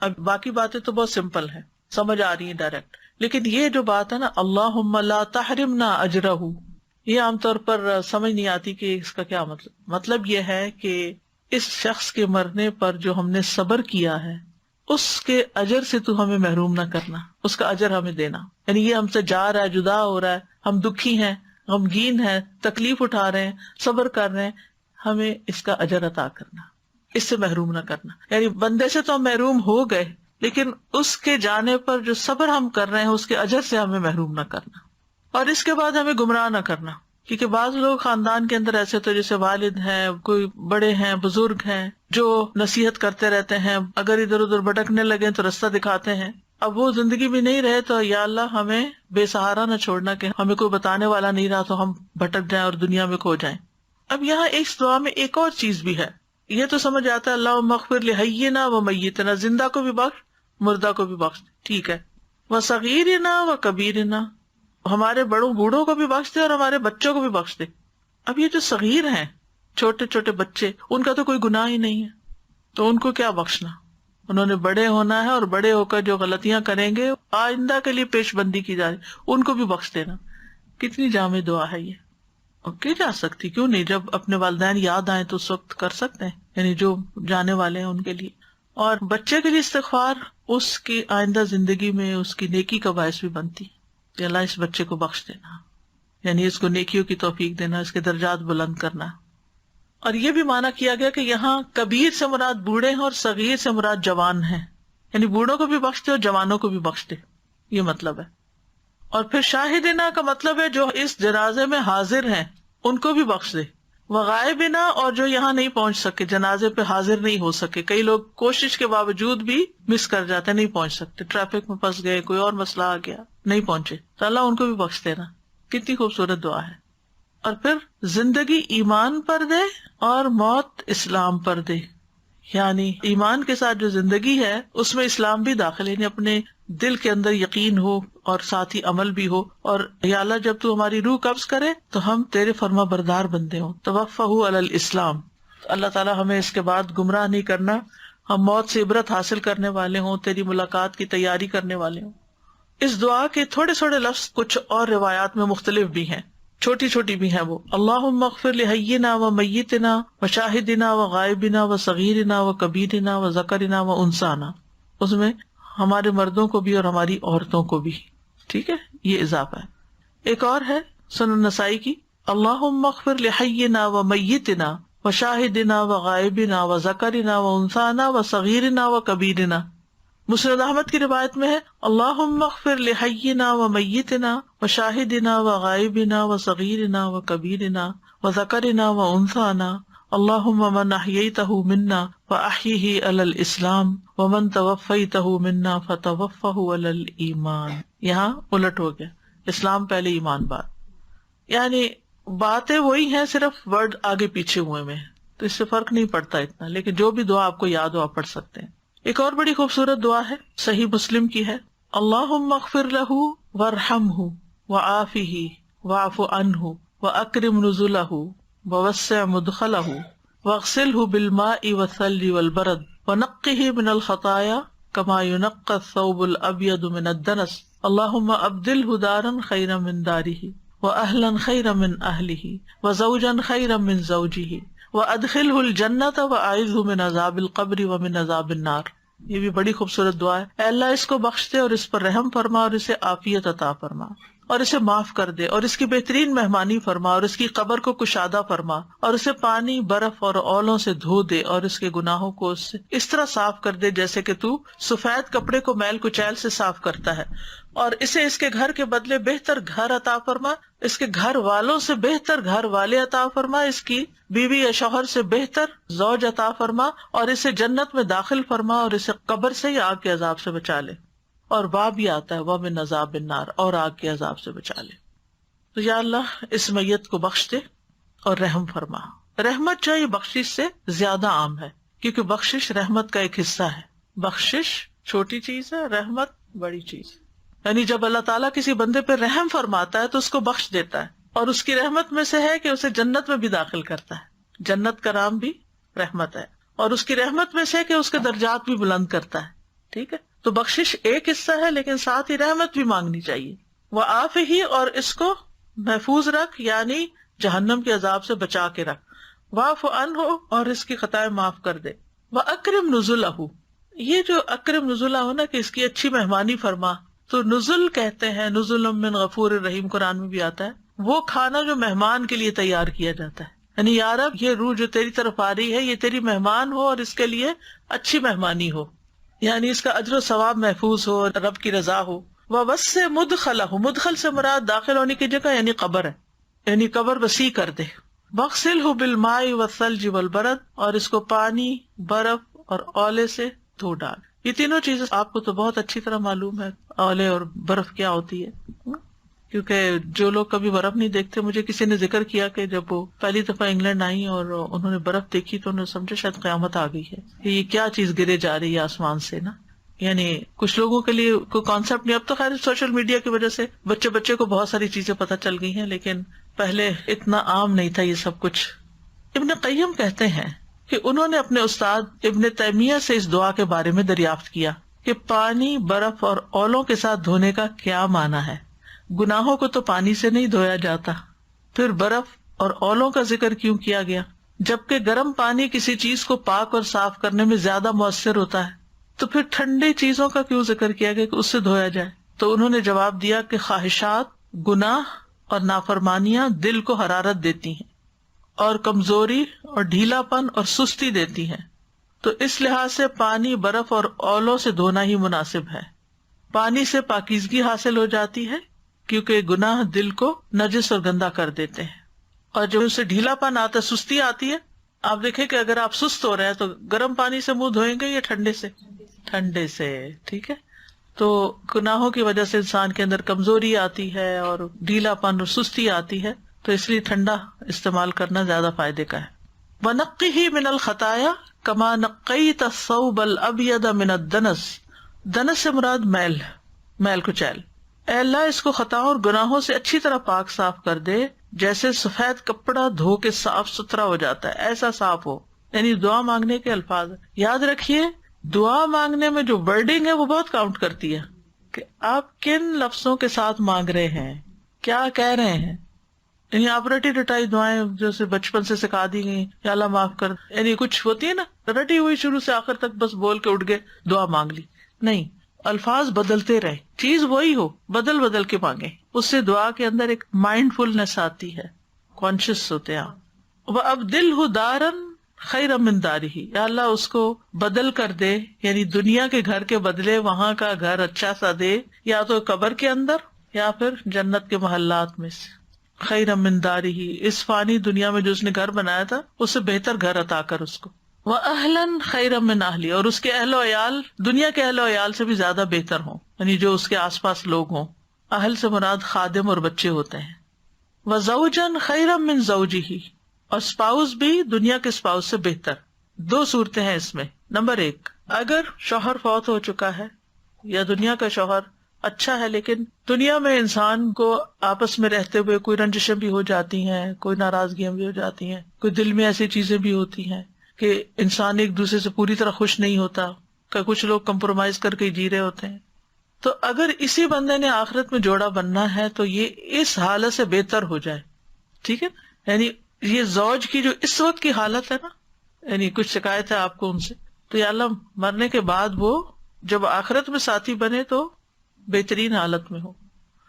اب باقی باتیں تو بہت سمپل ہیں، سمجھ آ رہی ہیں ڈائریکٹ، لیکن یہ جو بات ہے نا اللہم لا تحرمنا اجرہ، یہ عام طور پر سمجھ نہیں آتی کہ اس کا کیا مطلب یہ ہے کہ اس شخص کے مرنے پر جو ہم نے صبر کیا ہے اس کے اجر سے تو ہمیں محروم نہ کرنا، اس کا اجر ہمیں دینا. یعنی یہ ہم سے جا رہا ہے، جدا ہو رہا ہے، ہم دکھی ہیں، غمگین ہیں، تکلیف اٹھا رہے ہیں، صبر کر رہے ہیں، ہمیں اس کا اجر عطا کرنا، اس سے محروم نہ کرنا. یعنی بندے سے تو ہم محروم ہو گئے لیکن اس کے جانے پر جو صبر ہم کر رہے ہیں اس کے اجر سے ہمیں محروم نہ کرنا، اور اس کے بعد ہمیں گمراہ نہ کرنا. کیونکہ بعض لوگ خاندان کے اندر ایسے تو جیسے والد ہیں، کوئی بڑے ہیں، بزرگ ہیں جو نصیحت کرتے رہتے ہیں، اگر ادھر ادھر بھٹکنے لگے تو رستہ دکھاتے ہیں. اب وہ زندگی بھی نہیں رہے تو یا اللہ ہمیں بے سہارا نہ چھوڑنا کہ ہمیں کوئی بتانے والا نہیں رہا تو ہم بھٹک جائیں اور دنیا میں کھو جائیں. اب یہاں اس دعا میں ایک اور چیز بھی ہے، یہ تو سمجھ آتا ہے اللہم اغفر لحینا و میتنا، زندہ کو بھی بخش مردہ کو بھی بخش، ٹھیک ہے، و صغیرنا و کبیرنا، ہمارے بڑوں بوڑھوں کو بھی بخش دے اور ہمارے بچوں کو بھی بخش دے. اب یہ جو صغیر ہیں، چھوٹے چھوٹے بچے، ان کا تو کوئی گناہ ہی نہیں ہے تو ان کو کیا بخشنا؟ انہوں نے بڑے ہونا ہے اور بڑے ہو کر جو غلطیاں کریں گے آئندہ کے لیے پیش بندی کی جا رہی، ان کو بھی بخش دینا. کتنی جامع دعا ہے یہ، اور کی جا سکتی، کیوں نہیں؟ جب اپنے والدین یاد آئیں تو اس وقت کر سکتے ہیں، یعنی جو جانے والے ہیں ان کے لیے. اور بچے کے لیے استغفار اس کی آئندہ زندگی میں اس کی نیکی کا باعث بھی بنتی کہ اللہ اس بچے کو بخش دینا، یعنی اس کو نیکیوں کی توفیق دینا، اس کے درجات بلند کرنا. اور یہ بھی مانا کیا گیا کہ یہاں کبیر سے مراد بوڑھے ہیں اور صغیر سے مراد جوان ہیں، یعنی بوڑھوں کو بھی بخش دے اور جوانوں کو بھی بخش دے، یہ مطلب ہے. اور پھر شاہدنا کا مطلب ہے جو اس جنازے میں حاضر ہیں ان کو بھی بخش دے، وغائبنا، اور جو یہاں نہیں پہنچ سکے، جنازے پہ حاضر نہیں ہو سکے. کئی لوگ کوشش کے باوجود بھی مس کر جاتے، نہیں پہنچ سکتے، ٹریفک میں پھنس گئے، کوئی اور مسئلہ آ گیا، نہیں پہنچے، تو اللہ ان کو بھی بخش دینا. کتنی خوبصورت دعا ہے. اور پھر زندگی ایمان پر دے اور موت اسلام پر دے، یعنی ایمان کے ساتھ جو زندگی ہے اس میں اسلام بھی داخل ہے، یعنی اپنے دل کے اندر یقین ہو اور ساتھ ہی عمل بھی ہو. اور یا اللہ جب تو ہماری روح قبض کرے تو ہم تیرے فرما بردار بندے ہوں. توفہ علی الاسلام، اللہ تعالیٰ ہمیں اس کے بعد گمراہ نہیں کرنا، ہم موت سے عبرت حاصل کرنے والے ہوں، تیری ملاقات کی تیاری کرنے والے ہوں. اس دعا کے تھوڑے تھوڑے لفظ کچھ اور روایات میں مختلف بھی ہیں، چھوٹی چھوٹی بھی ہیں. وہ اللہم اغفر لحینا و میتنا و شاہدنا و غائبنا و صغیرنا و کبیرنا و ذکرنا و انسانا، اس میں ہمارے مردوں کو بھی اور ہماری عورتوں کو بھی. ٹھیک ہے، یہ اضافہ ہے. ایک اور ہے سنن نسائی کی، اللہم اغفر لحینا و میتنا و شاہدنا و غائبنا و ذکرنا و انسانا و صغیرنا و کبیرنا. مسند احمد کی روایت میں ہے اللہم اغفر لحینا و میتنا و شاہدنا و غائبنا و صغیرنا و کبیرنا و ذکرنا و انسانا اللہم من احییتہ منا فاحیہ علی الاسلام ومن توفیتہ منا فتوفہ علی الایمان. یہاں الٹ ہو گیا، اسلام پہلے ایمان بعد. یعنی باتیں وہی ہیں، صرف ورڈ آگے پیچھے ہوئے میں، تو اس سے فرق نہیں پڑتا اتنا، لیکن جو بھی دعا آپ کو یاد ہو آپ پڑھ سکتے ہیں. ایک اور بڑی خوبصورت دعا ہے، صحیح مسلم کی ہے، اللہم اغفر لہ وارحمہ وعافہ واعف عنہ واکرم نزلہ ووسع مدخلہ واغسلہ بالماء والثلج والبرد ونقہ من الخطایا کما ینقی الثوب الابیض من الدنس اللہم ابدلہ دارا خیرا من دارہ واہلا خیرا من اہلہ وزوجا خیرا من زوجہ وادخلہ الجنۃ واعذہ من عذاب القبر ومن عذاب النار. یہ بھی بڑی خوبصورت دعا ہے. اے اللہ اس کو بخش دے اور اس پر رحم فرما اور اسے عافیت عطا فرما اور اسے معاف کر دے اور اس کی بہترین مہمانی فرما اور اس کی قبر کو کشادہ فرما اور اسے پانی برف اور اولوں سے دھو دے اور اس کے گناہوں کو اس سے اس طرح صاف کر دے جیسے کہ تو سفید کپڑے کو میل کچیل سے صاف کرتا ہے، اور اسے اس کے گھر کے بدلے بہتر گھر عطا فرما، اس کے گھر والوں سے بہتر گھر والے عطا فرما، اس کی بیوی یا شوہر سے بہتر زوج عطا فرما اور اسے جنت میں داخل فرما اور اسے قبر سے یا آگ کے عذاب سے بچا لے. اور باب بھی آتا ہے وَمِنْ عَذَابِ النَّارِ، اور آگ کے عذاب سے بچا لے. تو یا اللہ اس میت کو بخش دے اور رحم فرما. رحمت جو یہ بخشش سے زیادہ عام ہے، کیونکہ بخشش رحمت کا ایک حصہ ہے. بخشش چھوٹی چیز ہے، رحمت بڑی چیز ہے. یعنی جب اللہ تعالیٰ کسی بندے پہ رحم فرماتا ہے تو اس کو بخش دیتا ہے، اور اس کی رحمت میں سے ہے کہ اسے جنت میں بھی داخل کرتا ہے. جنت کا نام بھی رحمت ہے، اور اس کی رحمت میں سے ہے کہ اس کے درجات بھی بلند کرتا ہے. ٹھیک ہے، تو بخشش ایک حصہ ہے، لیکن ساتھ ہی رحمت بھی مانگنی چاہیے. وعافہ، اور اس کو محفوظ رکھ، یعنی جہنم کے عذاب سے بچا کے رکھ. واعف عنہ، اور اس کی خطائیں معاف کر دے. واکرم نزلہ، یہ جو اکرم نزلہ ہو نا کہ اس کی اچھی مہمانی فرما، تو نزل کہتے ہیں، نزل من غفور الرحیم قرآن میں بھی آتا ہے، وہ کھانا جو مہمان کے لیے تیار کیا جاتا ہے. یعنی یا رب یہ روح جو تیری طرف آ رہی ہے یہ تیری مہمان ہو اور اس کے لیے اچھی مہمانی ہو، یعنی اس کا اجر و ثواب محفوظ ہو، رب کی رضا ہو. ووسع مدخلہ، مدخل سے مراد داخل ہونے کی جگہ یعنی قبر ہے، یعنی قبر وسیع کر دے. واغسلہ بالماء والثلج والبرد، اور اس کو پانی، برف اور اولے سے دھو ڈال. یہ تینوں چیزیں آپ کو تو بہت اچھی طرح معلوم ہے، اولے اور برف کیا ہوتی ہے، کیونکہ جو لوگ کبھی برف نہیں دیکھتے، مجھے کسی نے ذکر کیا کہ جب وہ پہلی دفعہ انگلینڈ آئی اور انہوں نے برف دیکھی تو انہوں نے سمجھا شاید قیامت آ گئی ہے، کہ یہ کیا چیز گرے جا رہی ہے آسمان سے نا. یعنی کچھ لوگوں کے لیے کوئی کانسیپٹ نہیں. اب تو خیر سوشل میڈیا کی وجہ سے بچے کو بہت ساری چیزیں پتہ چل گئی ہیں، لیکن پہلے اتنا عام نہیں تھا یہ سب کچھ. ابن قیم کہتے ہیں کہ انہوں نے اپنے استاد ابن تیمیہ سے اس دعا کے بارے میں دریافت کیا کہ پانی، برف اور اولوں کے ساتھ دھونے کا کیا معنی ہے. گناہوں کو تو پانی سے نہیں دھویا جاتا، پھر برف اور اولوں کا ذکر کیوں کیا گیا، جبکہ گرم پانی کسی چیز کو پاک اور صاف کرنے میں زیادہ مؤثر ہوتا ہے، تو پھر ٹھنڈی چیزوں کا کیوں ذکر کیا گیا کہ اس سے دھویا جائے. تو انہوں نے جواب دیا کہ خواہشات، گناہ اور نافرمانیاں دل کو حرارت دیتی ہیں اور کمزوری اور ڈھیلا پن اور سستی دیتی ہیں، تو اس لحاظ سے پانی، برف اور اولوں سے دھونا ہی مناسب ہے. پانی سے پاکیزگی حاصل ہو جاتی ہے کیونکہ گناہ دل کو نجس اور گندا کر دیتے ہیں، اور جب اس سے ڈھیلا پن آتا ہے، سستی آتی ہے. آپ دیکھیں کہ اگر آپ سست ہو رہے ہیں تو گرم پانی سے منہ دھوئیں گے یا ٹھنڈے سے؟ ٹھنڈے سے. ٹھیک ہے، تو گناہوں کی وجہ سے انسان کے اندر کمزوری آتی ہے اور ڈھیلا پن اور سستی آتی ہے، تو اس لیے ٹھنڈا استعمال کرنا زیادہ فائدے کا ہے. وَنَقِّهِ مِنَ الْخَطَايَا كَمَا نَقَّيْتَ الثَّوْبَ الْأَبْيَضَ مِنَ الدَّنَسِ. دنس سے مراد میل کچیل. اے اللہ اس کو خطاؤں اور گناہوں سے اچھی طرح پاک صاف کر دے، جیسے سفید کپڑا دھو کے صاف ستھرا ہو جاتا ہے ایسا صاف ہو. یعنی دعا مانگنے کے الفاظ. یاد رکھیے دعا مانگنے میں جو ورڈنگ ہے وہ بہت کاؤنٹ کرتی ہے کہ آپ کن لفظوں کے ساتھ مانگ رہے ہیں, کیا کہہ رہے ہیں. یعنی آپ رٹی رٹائی دعائیں جیسے بچپن سے سکھا دی گئی, یا اللہ معاف کر, یعنی کچھ ہوتی ہے نا رٹی ہوئی شروع سے آخر تک بس بول کے اٹھ گئے دعا مانگ لی. نہیں, الفاظ بدلتے رہے, چیز وہی ہو, بدل بدل کے مانگے. اس سے دعا کے اندر ایک مائنڈ فلنس آتی ہے, کانشیس ہوتے ہیں آپ. وَأَبْدِلْهُ دَارًا خَيْرًا مِنْ دَارِهِ, یا اللہ اس کو بدل کر دے, یعنی دنیا کے گھر کے بدلے وہاں کا گھر اچھا سا دے, یا تو قبر کے اندر یا پھر جنت کے محلات میں سے. خیرا من دارہ, اس فانی دنیا میں جو اس نے گھر بنایا تھا اس سے بہتر گھر عطا کر اس کو. وَأَهْلًا خَيْرًا مِنْ أَهْلِهِ, اور اس کے اہل و عیال دنیا کے اہل و عیال سے بھی زیادہ بہتر ہوں, یعنی جو اس کے آس پاس لوگ ہوں. اہل سے مراد خادم اور بچے ہوتے ہیں. وَزَوْجًا خَيْرًا مِنْ زَوْجِهِ, اور اسپاؤس بھی دنیا کے اسپاؤس سے بہتر. دو صورتیں ہیں اس میں. نمبر ایک, اگر شوہر فوت ہو چکا ہے یا دنیا کا شوہر اچھا ہے لیکن دنیا میں انسان کو آپس میں رہتے ہوئے کوئی رنجشیں بھی ہو جاتی ہیں, کوئی ناراضگیاں بھی ہو جاتی ہیں, کوئی دل میں ایسی چیزیں بھی ہوتی ہیں کہ انسان ایک دوسرے سے پوری طرح خوش نہیں ہوتا, کہ کچھ لوگ کمپرومائز کر کے جی رہے ہوتے ہیں. تو اگر اسی بندے نے آخرت میں جوڑا بننا ہے تو یہ اس حالت سے بہتر ہو جائے. ٹھیک ہے, یعنی یہ زوج کی جو اس وقت کی حالت ہے نا, یعنی کچھ شکایت ہے آپ کو ان سے, تو یا اللہ مرنے کے بعد وہ جب آخرت میں ساتھی بنے تو بہترین حالت میں ہو.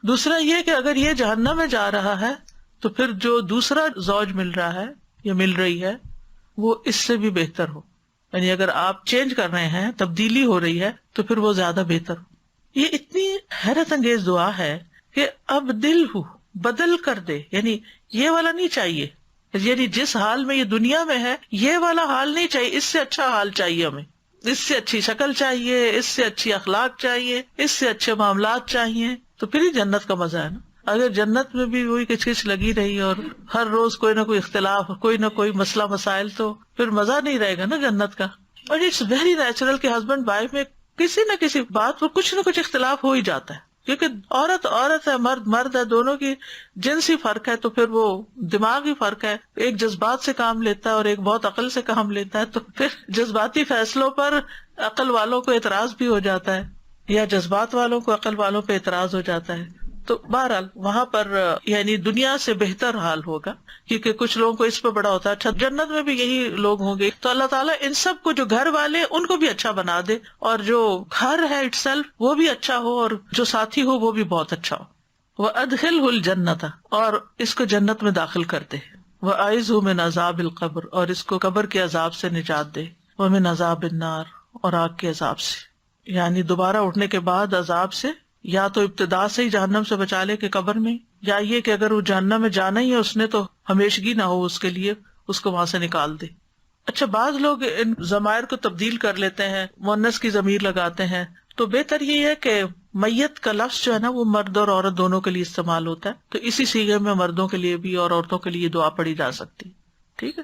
دوسرا یہ کہ اگر یہ جہنم میں جا رہا ہے تو پھر جو دوسرا زوج مل رہا ہے یا مل رہی ہے وہ اس سے بھی بہتر ہو. یعنی اگر آپ چینج کر رہے ہیں, تبدیلی ہو رہی ہے, تو پھر وہ زیادہ بہتر ہو. یہ اتنی حیرت انگیز دعا ہے کہ اب دل ہو بدل کر دے, یعنی یہ والا نہیں چاہیے, یعنی جس حال میں یہ دنیا میں ہے یہ والا حال نہیں چاہیے, اس سے اچھا حال چاہیے ہمیں, اس سے اچھی شکل چاہیے, اس سے اچھی اخلاق چاہیے, اس سے اچھے معاملات چاہیے. تو پھر ہی جنت کا مزہ ہے نا. اگر جنت میں بھی وہی کچھ کچھ لگی رہی اور ہر روز کوئی نہ کوئی اختلاف, کوئی نہ کوئی مسئلہ مسائل, تو پھر مزہ نہیں رہے گا نا جنت کا. اور اٹس ویری نیچرل کہ ہسبینڈ وائف میں کسی نہ کسی بات پر کچھ نہ کچھ اختلاف ہو ہی جاتا ہے, کیونکہ عورت عورت ہے, مرد مرد ہے, دونوں کی جنسی فرق ہے, تو پھر وہ دماغی فرق ہے. ایک جذبات سے کام لیتا ہے اور ایک بہت عقل سے کام لیتا ہے, تو پھر جذباتی فیصلوں پر عقل والوں کو اعتراض بھی ہو جاتا ہے, یا جذبات والوں کو عقل والوں پہ اعتراض ہو جاتا ہے. تو بہرحال وہاں پر یعنی دنیا سے بہتر حال ہوگا, کیونکہ کچھ لوگوں کو اس پہ بڑا ہوتا ہے. اچھا جنت میں بھی یہی لوگ ہوں گے, تو اللہ تعالیٰ ان سب کو جو گھر والے ان کو بھی اچھا بنا دے, اور جو گھر ہے اٹ سیلف وہ بھی اچھا ہو, اور جو ساتھی ہو وہ بھی بہت اچھا ہو. وَأَدْخِلْهُ الْجَنَّةَ, اور اس کو جنت میں داخل کر دے. وَأَعِذْهُ مِنْ عَذَابِ الْقَبْرِ, اور اس کو قبر کے عذاب سے نجات دے. وَمِنْ عَذَابِ النَّارِ, اور آگ کے عذاب سے, یعنی دوبارہ اٹھنے کے بعد عذاب سے, یا تو ابتدا سے ہی جہنم سے بچا لے کہ قبر میں, یا یہ کہ اگر وہ جہنم میں جانا ہی ہے اس نے تو ہمیشگی نہ ہو اس کے لیے, اس کو وہاں سے نکال دے. اچھا بعض لوگ ان ضمائر کو تبدیل کر لیتے ہیں, مؤنث کی ضمیر لگاتے ہیں, تو بہتر یہ ہے کہ میت کا لفظ جو ہے نا وہ مرد اور عورت دونوں کے لیے استعمال ہوتا ہے, تو اسی صیغے میں مردوں کے لیے بھی اور عورتوں کے لیے دعا پڑھی جا سکتی. ٹھیک ہے.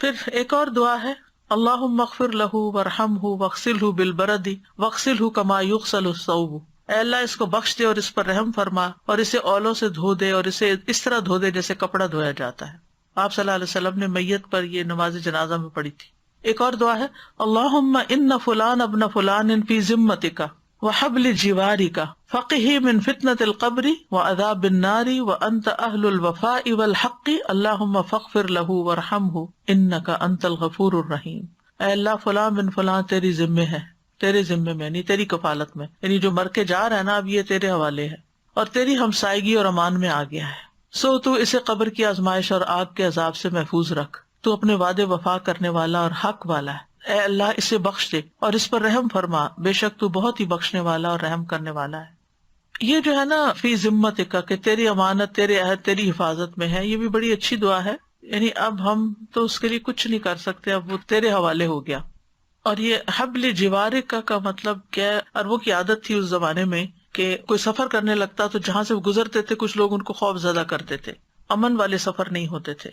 پھر ایک اور دعا ہے, اللہم اغفر لہ وارحمہ واغسلہ بالبرد واغسلہ کما یغسل الثوب, اے اللہ اس کو بخش دے اور اس پر رحم فرما, اور اسے اولوں سے دھو دے, اور اسے اس طرح دھو دے جیسے کپڑا دھویا جاتا ہے. آپ صلی اللہ علیہ وسلم نے میت پر یہ نماز جنازہ میں پڑھی تھی. ایک اور دعا ہے, اللہم ان فلان ابن فلان فی ذمتک وحبل جوارک فقہ من فتنة القبر وعذاب النار وانت اہل الوفاء والحق اللہم فاغفر لہ وارحمہ انک انت الغفور الرحیم. اے اللہ فلاں بن فلاں تیری ذمہ ہے, تیرے ذمے میں یعنی تیری کفالت میں, یعنی جو مر کے جا رہا ہے نا اب یہ تیرے حوالے ہے, اور تیری ہمسائیگی اور امان میں آ گیا ہے. سو تو اسے قبر کی آزمائش اور آگ کے عذاب سے محفوظ رکھ, تو اپنے وعدے وفا کرنے والا اور حق والا ہے. اے اللہ اسے بخش دے اور اس پر رحم فرما, بے شک تو بہت ہی بخشنے والا اور رحم کرنے والا ہے. یہ جو ہے نا فی ذمتک کا کہ تیری امانت تیرے عہد تیری حفاظت میں ہے, یہ بھی بڑی اچھی دعا ہے. یعنی اب ہم تو اس کے لیے کچھ نہیں کر سکتے, اب وہ تیرے حوالے ہو گیا. اور یہ حبل جوارک کا مطلب کیا ہے, عربوں کی عادت تھی اس زمانے میں کہ کوئی سفر کرنے لگتا تو جہاں سے وہ گزرتے تھے کچھ لوگ ان کو خوف زدہ کرتے تھے, امن والے سفر نہیں ہوتے تھے.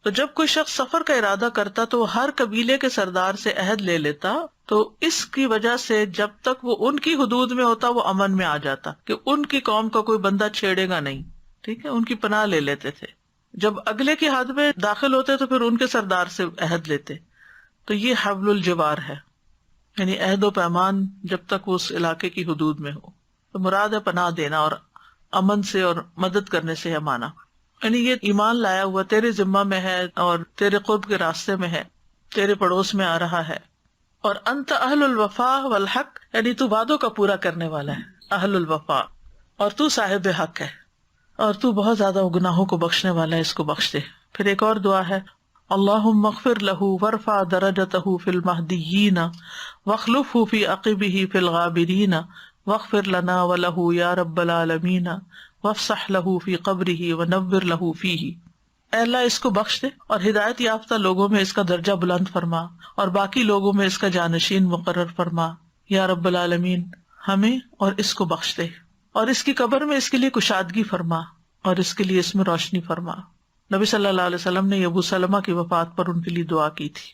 تو جب کوئی شخص سفر کا ارادہ کرتا تو وہ ہر قبیلے کے سردار سے عہد لے لیتا, تو اس کی وجہ سے جب تک وہ ان کی حدود میں ہوتا وہ امن میں آ جاتا کہ ان کی قوم کا کوئی بندہ چھیڑے گا نہیں. ٹھیک ہے, ان کی پناہ لے لیتے تھے. جب اگلے کی حد میں داخل ہوتے تو پھر ان کے سردار سے عہد لیتے. تو یہ حبل الجوار ہے، یعنی عہد و پیمان جب تک وہ اس علاقے کی حدود میں ہو. تو مراد ہے پناہ دینا اور امن سے اور مدد کرنے سے ہے مانا. یعنی یہ ایمان لایا ہوا تیرے ذمہ میں ہے اور تیرے قرب کے راستے میں ہے، تیرے پڑوس میں آ رہا ہے. اور انت اہل الوفا والحق، یعنی تو وعدوں کا پورا کرنے والا ہے، اہل الوفا، اور تو صاحب حق ہے، اور تو بہت زیادہ گناہوں کو بخشنے والا ہے، اس کو بخش دے. پھر ایک اور دعا ہے، اللہم اغفر لہ وارفع درجتہ فی المہدیین واخلفہ فی عقبہ فی الغابرین واغفر لنا ولہ یا رب العالمین وافسح لہ فی قبرہ ونور لہ فیہ. اے اللہ اس کو بخش دے اور ہدایت یافتہ لوگوں میں اس کا درجہ بلند فرما اور باقی لوگوں میں اس کا جانشین مقرر فرما. یا رب العالمین ہمیں اور اس کو بخش دے، اور اس کی قبر میں اس کے لیے کشادگی فرما اور اس کے لیے اس میں روشنی فرما. نبی صلی اللہ علیہ وسلم نے ابو سلمہ کی وفات پر ان کے لیے دعا کی تھی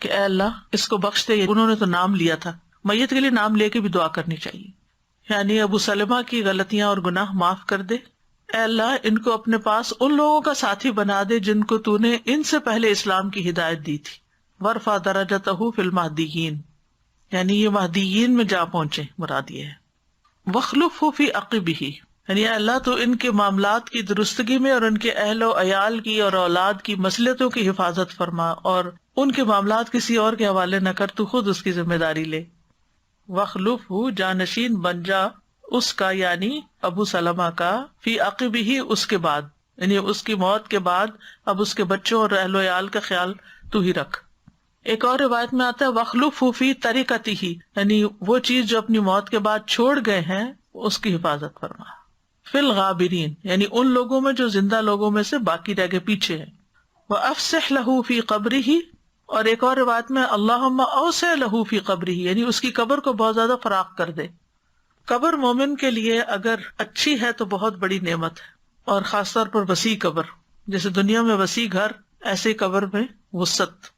کہ اے اللہ اس کو بخش دے. انہوں نے تو نام لیا تھا، میت کے لیے نام لے کے بھی دعا کرنی چاہیے. یعنی ابو سلمہ کی غلطیاں اور گناہ معاف کر دے. اے اللہ ان کو اپنے پاس ان لوگوں کا ساتھی بنا دے جن کو تو نے ان سے پہلے اسلام کی ہدایت دی تھی. ورفع درجتہ فی المہدیین، یعنی یہ مہدیین میں جا پہنچے مراد یہ ہے. واخلفہ فی عقبہ، یعنی اے اللہ تو ان کے معاملات کی درستگی میں اور ان کے اہل و عیال کی اور اولاد کی مصلحتوں کی حفاظت فرما، اور ان کے معاملات کسی اور کے حوالے نہ کر، تو خود اس کی ذمہ داری لے. واخلفہ جانشین بن جا اس کا، یعنی ابو سلمہ کا، فی عقبہ اس کے بعد، یعنی اس کی موت کے بعد اب اس کے بچوں اور اہل و عیال کا خیال تو ہی رکھ. ایک اور روایت میں آتا ہے واخلفہ فی طریقتہ، یعنی وہ چیز جو اپنی موت کے بعد چھوڑ گئے ہیں اس کی حفاظت فرما. فی الغابرین، یعنی ان لوگوں میں جو زندہ لوگوں میں سے باقی رہ گئے پیچھے ہیں. وافسح لہ فی قبرہ، اور ایک اور روایت میں اللہم اوسع لہ فی قبرہ، یعنی اس کی قبر کو بہت زیادہ فراخ کر دے. قبر مومن کے لیے اگر اچھی ہے تو بہت بڑی نعمت ہے، اور خاص طور پر وسیع قبر، جیسے دنیا میں وسیع گھر ایسے قبر میں وسعت.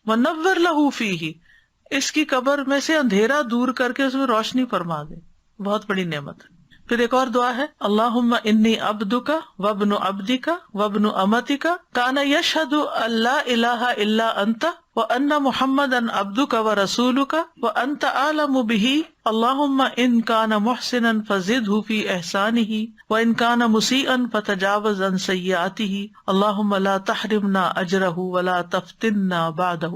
وَنَوِّرْ لَهُ فِيهِ، اس کی قبر میں سے اندھیرا دور کر کے اس میں روشنی فرما دے، بہت بڑی نعمت ہے. پھر ایک اور دعا ہے اللہم انی عبدک وابن عبدک وابن امتک کان یشہد ان لا الہ الا انت وان محمدا عبدک ورسولک وانت اعلم بہ اللہم ان کان محسنا فزدہ فی احسانہ وان کان مسیئا فتجاوز عن سیئاتہ اللہم لا تحرمنا اجرہ ولا تفتنا بعدہ.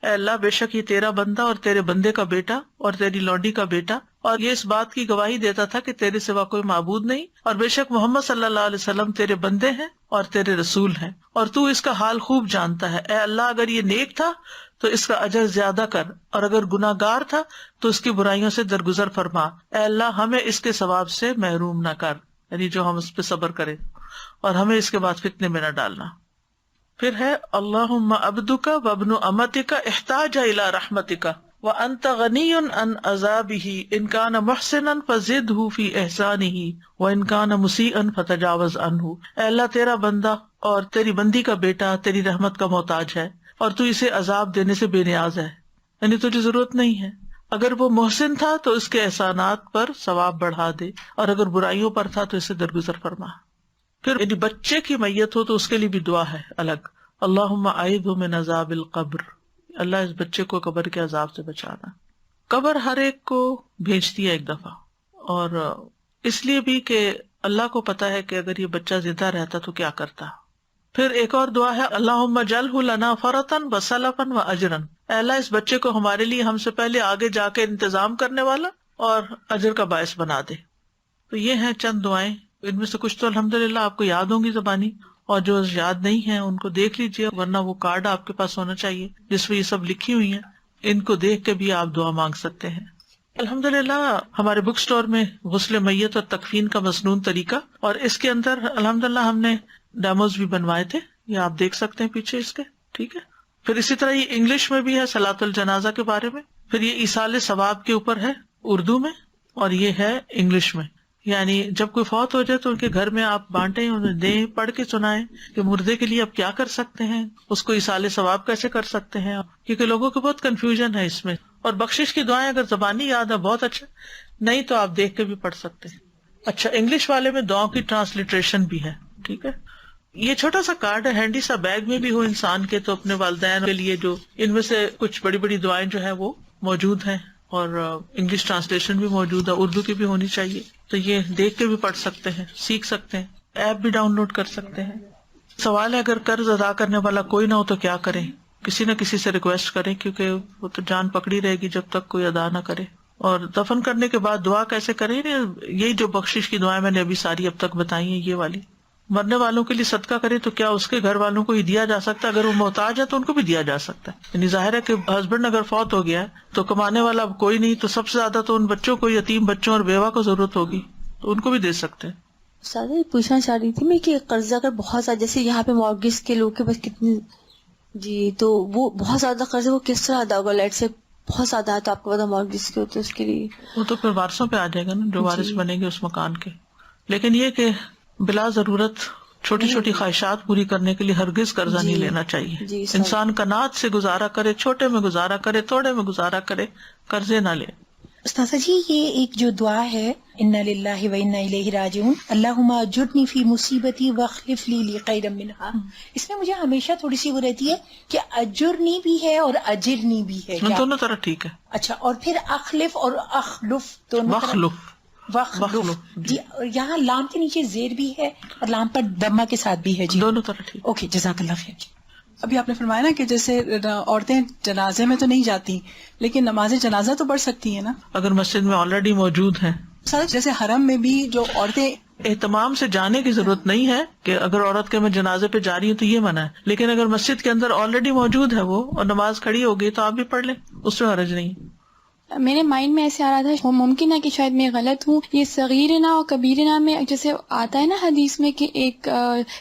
اے اللہ بے شک یہ تیرا بندہ اور تیرے بندے کا بیٹا اور تیری لونڈی کا بیٹا، اور یہ اس بات کی گواہی دیتا تھا کہ تیرے سوا کوئی معبود نہیں، اور بے شک محمد صلی اللہ علیہ وسلم تیرے بندے ہیں اور تیرے رسول ہیں، اور تو اس کا حال خوب جانتا ہے. اے اللہ اگر یہ نیک تھا تو اس کا اجر زیادہ کر، اور اگر گناہ گار تھا تو اس کی برائیوں سے درگزر فرما. اے اللہ ہمیں اس کے ثواب سے محروم نہ کر، یعنی جو ہم اس پہ صبر کریں، اور ہمیں اس کے بعد فتنے میں نہ ڈالنا. پھر ہے اللہم عبدک وابن امتک احتاج الی رحمتک وانت غنی عن عذابہ ان کان محسنا فزدہ فی احسانہ وان کان مسیئا فتجاوز عنہ. اے اللہ تیرا بندہ اور تیری بندی کا بیٹا تیری رحمت کا محتاج ہے، اور تو اسے عذاب دینے سے بے نیاز ہے، یعنی تجھے ضرورت نہیں ہے. اگر وہ محسن تھا تو اس کے احسانات پر ثواب بڑھا دے، اور اگر برائیوں پر تھا تو اسے درگزر فرما. پھر یعنی بچے کی میت ہو تو اس کے لیے بھی دعا ہے الگ، اللہم اعیذہ من عذاب القبر، اللہ اس بچے کو قبر کے عذاب سے بچانا. قبر ہر ایک کو بھیجتی ہے ایک دفعہ، اور اس لیے بھی کہ اللہ کو پتا ہے کہ اگر یہ بچہ زندہ رہتا تو کیا کرتا. پھر ایک اور دعا ہے اللہم اجعلہ لنا فرطا وسلفا واجرا، اے اللہ اس بچے کو ہمارے لیے ہم سے پہلے آگے جا کے انتظام کرنے والا اور اجر کا باعث بنا دے. تو یہ ہیں چند دعائیں، ان میں سے کچھ تو الحمدللہ آپ کو یاد ہوں گی زبانی، اور جو یاد نہیں ہیں ان کو دیکھ لیجئے، ورنہ وہ کارڈ آپ کے پاس ہونا چاہیے جس میں یہ سب لکھی ہوئی ہیں، ان کو دیکھ کے بھی آپ دعا مانگ سکتے ہیں. الحمدللہ ہمارے بک سٹور میں غسل میت اور تکفین کا مسنون طریقہ، اور اس کے اندر الحمدللہ ہم نے ڈیموز بھی بنوائے تھے، یہ آپ دیکھ سکتے ہیں پیچھے اس کے، ٹھیک ہے. پھر اسی طرح یہ انگلش میں بھی ہے صلاۃ الجنازہ کے بارے میں، پھر یہ ایصال ثواب کے اوپر ہے اردو میں، اور یہ ہے انگلش میں. یعنی جب کوئی فوت ہو جائے تو ان کے گھر میں آپ بانٹیں، انہیں دیں، پڑھ کے سنائیں کہ مردے کے لیے آپ کیا کر سکتے ہیں، اس کو ایصال ثواب کیسے کر سکتے ہیں، کیونکہ لوگوں کو بہت کنفیوژن ہے اس میں. اور بخشش کی دعائیں اگر زبانی یاد ہے بہت اچھا، نہیں تو آپ دیکھ کے بھی پڑھ سکتے ہیں. اچھا انگلش والے میں دعاؤں کی ٹرانسلیٹریشن بھی ہے، ٹھیک ہے. یہ چھوٹا سا کارڈ ہے، ہینڈی سا بیگ میں بھی ہو انسان کے، تو اپنے والدین کے لیے جو ان میں سے کچھ بڑی بڑی دعائیں جو ہیں وہ موجود ہیں، اور انگلش ٹرانسلیشن بھی موجود ہے، اردو کی بھی ہونی چاہیے، تو یہ دیکھ کے بھی پڑھ سکتے ہیں، سیکھ سکتے ہیں، ایپ بھی ڈاؤن لوڈ کر سکتے ہیں. سوال ہے اگر قرض ادا کرنے والا کوئی نہ ہو تو کیا کریں؟ کسی نہ کسی سے ریکویسٹ کریں، کیونکہ وہ تو جان پکڑی رہے گی جب تک کوئی ادا نہ کرے. اور دفن کرنے کے بعد دعا کیسے کریں؟ یہی جو بخشش کی دعائیں میں نے ابھی ساری اب تک بتائی ہیں یہ والی. مرنے والوں کے لیے صدقہ کرے تو کیا اس کے گھر والوں کو ہی دیا جا سکتا ہے؟ اگر وہ محتاج ہے تو ان کو بھی دیا جا سکتا ہے. یعنی ظاہر ہے کہ ہسبینڈ اگر فوت ہو گیا ہے تو کمانے والا کوئی نہیں، تو سب سے زیادہ تو ان بچوں کو، یتیم بچوں اور بیوہ کو ضرورت ہوگی، تو ان کو بھی دے سکتے ہیں. سادہ پوچھنا چاہ رہی تھی میں کہ قرضہ اگر بہت زیادہ، جیسے یہاں پہ مارگیج کے لوگ کے بس کتنے، جی تو وہ بہت زیادہ قرض وہ کس طرح ادا ہوگا؟ لیٹ سے بہت زیادہ ہے تو آپ کو پتا مارگیج کے ہوتے اس کے لیے وہ تو پھر وارثوں پہ آ جائے گا نا، جو وارث بنے گے اس مکان کے. لیکن یہ کہ بلا ضرورت چھوٹی چھوٹی خواہشات پوری کرنے کے لیے ہرگز قرضہ نہیں لینا چاہیے. انسان قناعت سے گزارا کرے، چھوٹے میں گزارا کرے، تھوڑے میں گزارا کرے، قرضے نہ لے. استاذہ جی یہ ایک جو دعا ہے انا للہ و انا الیہ راجعون اللہم اجرنی فی مصیبتی واخلف لی خیرا منہا، اس میں مجھے ہمیشہ تھوڑی سی وہ رہتی ہے کہ اجرنی بھی ہے اور اجرنی بھی ہے، دونوں طرح ٹھیک ہے. اچھا، اور پھر اخلف اور اخلف دونوں وخلف جی، یہاں لام کے نیچے زیر بھی ہے اور لام پر دمہ کے ساتھ بھی ہے جی، دونوں طرح ٹھیک. اوکے، جزاک اللہ خیر. ابھی آپ نے فرمایا نا کہ جیسے عورتیں جنازے میں تو نہیں جاتی لیکن نماز جنازہ تو پڑھ سکتی ہیں نا اگر مسجد میں آلریڈی موجود ہیں. جیسے حرم میں بھی جو عورتیں اہتمام سے جانے کی ضرورت نہیں ہے کہ اگر عورت کے میں جنازے پہ جا رہی ہوں تو یہ منع ہے، لیکن اگر مسجد کے اندر آلریڈی موجود ہے وہ اور نماز کھڑی ہو گئی تو آپ بھی پڑھ لیں، اس میں حرج نہیں. میرے مائنڈ میں ایسے آ رہا تھا، ممکن ہے کہ شاید میں غلط ہوں، یہ صغیرنا اور کبیرنا میں جیسے آتا ہے نا حدیث میں کہ ایک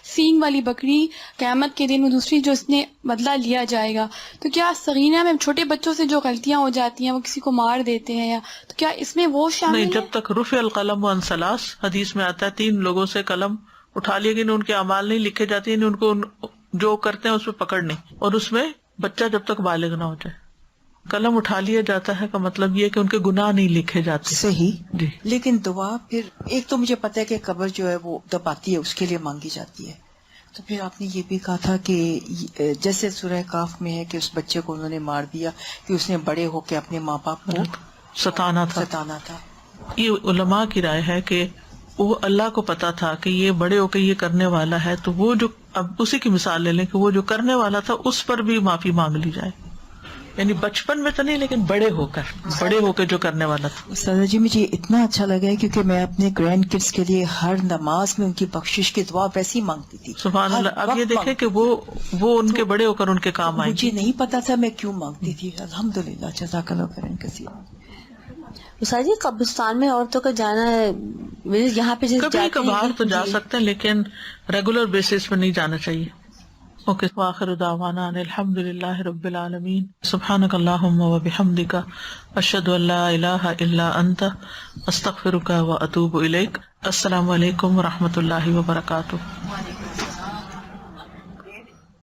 سینگ والی بکری قیامت کے دن، دوسری جو اس نے بدلہ لیا جائے گا، تو کیا صغیرنا میں چھوٹے بچوں سے جو غلطیاں ہو جاتی ہیں وہ کسی کو مار دیتے ہیں، یا تو کیا اس میں وہ شامل نہیں؟ جب تک رفع القلم عن ثلاث حدیث میں آتا ہے 3 لوگوں سے قلم اٹھا لیے گئے، ان کے اعمال نہیں لکھے جاتے، ان کو جو کرتے ہیں اس پہ پکڑ نہیں، اور اس میں بچہ جب تک بالغ نہ ہو جائے. قلم اٹھا لیا جاتا ہے کا مطلب یہ کہ ان کے گناہ نہیں لکھے جاتے. صحیح جی. لیکن دعا پھر ایک تو مجھے پتا ہے کہ قبر جو ہے وہ جب آتی ہے اس کے لیے مانگی جاتی ہے، تو پھر آپ نے یہ بھی کہا تھا کہ جیسے سورہ کاف میں ہے کہ اس بچے کو انہوں نے مار دیا کہ اس نے بڑے ہو کے اپنے ماں باپ کو ستانا تھا. یہ علماء کی رائے ہے کہ وہ اللہ کو پتا تھا کہ یہ بڑے ہو کے یہ کرنے والا ہے، تو وہ جو، اب اسی کی مثال لے لیں کہ وہ جو کرنے والا تھا اس پر بھی معافی مانگ لی جائے، یعنی بچپن میں تو نہیں لیکن بڑے ہو کے جو کرنے والا تھا. سادہ جی مجھے اتنا اچھا لگا ہے کیونکہ میں اپنے گرینڈ کڈس کے لیے ہر نماز میں ان کی بخشش کی دعا ویسے ہی مانگتی تھی. سبحان اللہ. اب یہ دیکھیں کہ وہ ان کے بڑے ہو کر ان کے کام آئے. مجھے نہیں پتا تھا میں کیوں مانگتی تھی. الحمدللہ، جزاک اللہ خیرا کثیرا. جی قبرستان میں عورتوں کا جانا ہے، یہاں پہ کبھی کبھار تو جا سکتے ہیں لیکن ریگولر بیسس پہ نہیں جانا چاہیے. اوکے، وآخر دعوانا ان الحمد للہ رب العالمین. سبحانک اللہم و بحمدک، اشہد ان لا الہ الا انت، استغفرک و اتوب الیک. السلام علیکم و رحمۃ اللہ وبرکاتہ.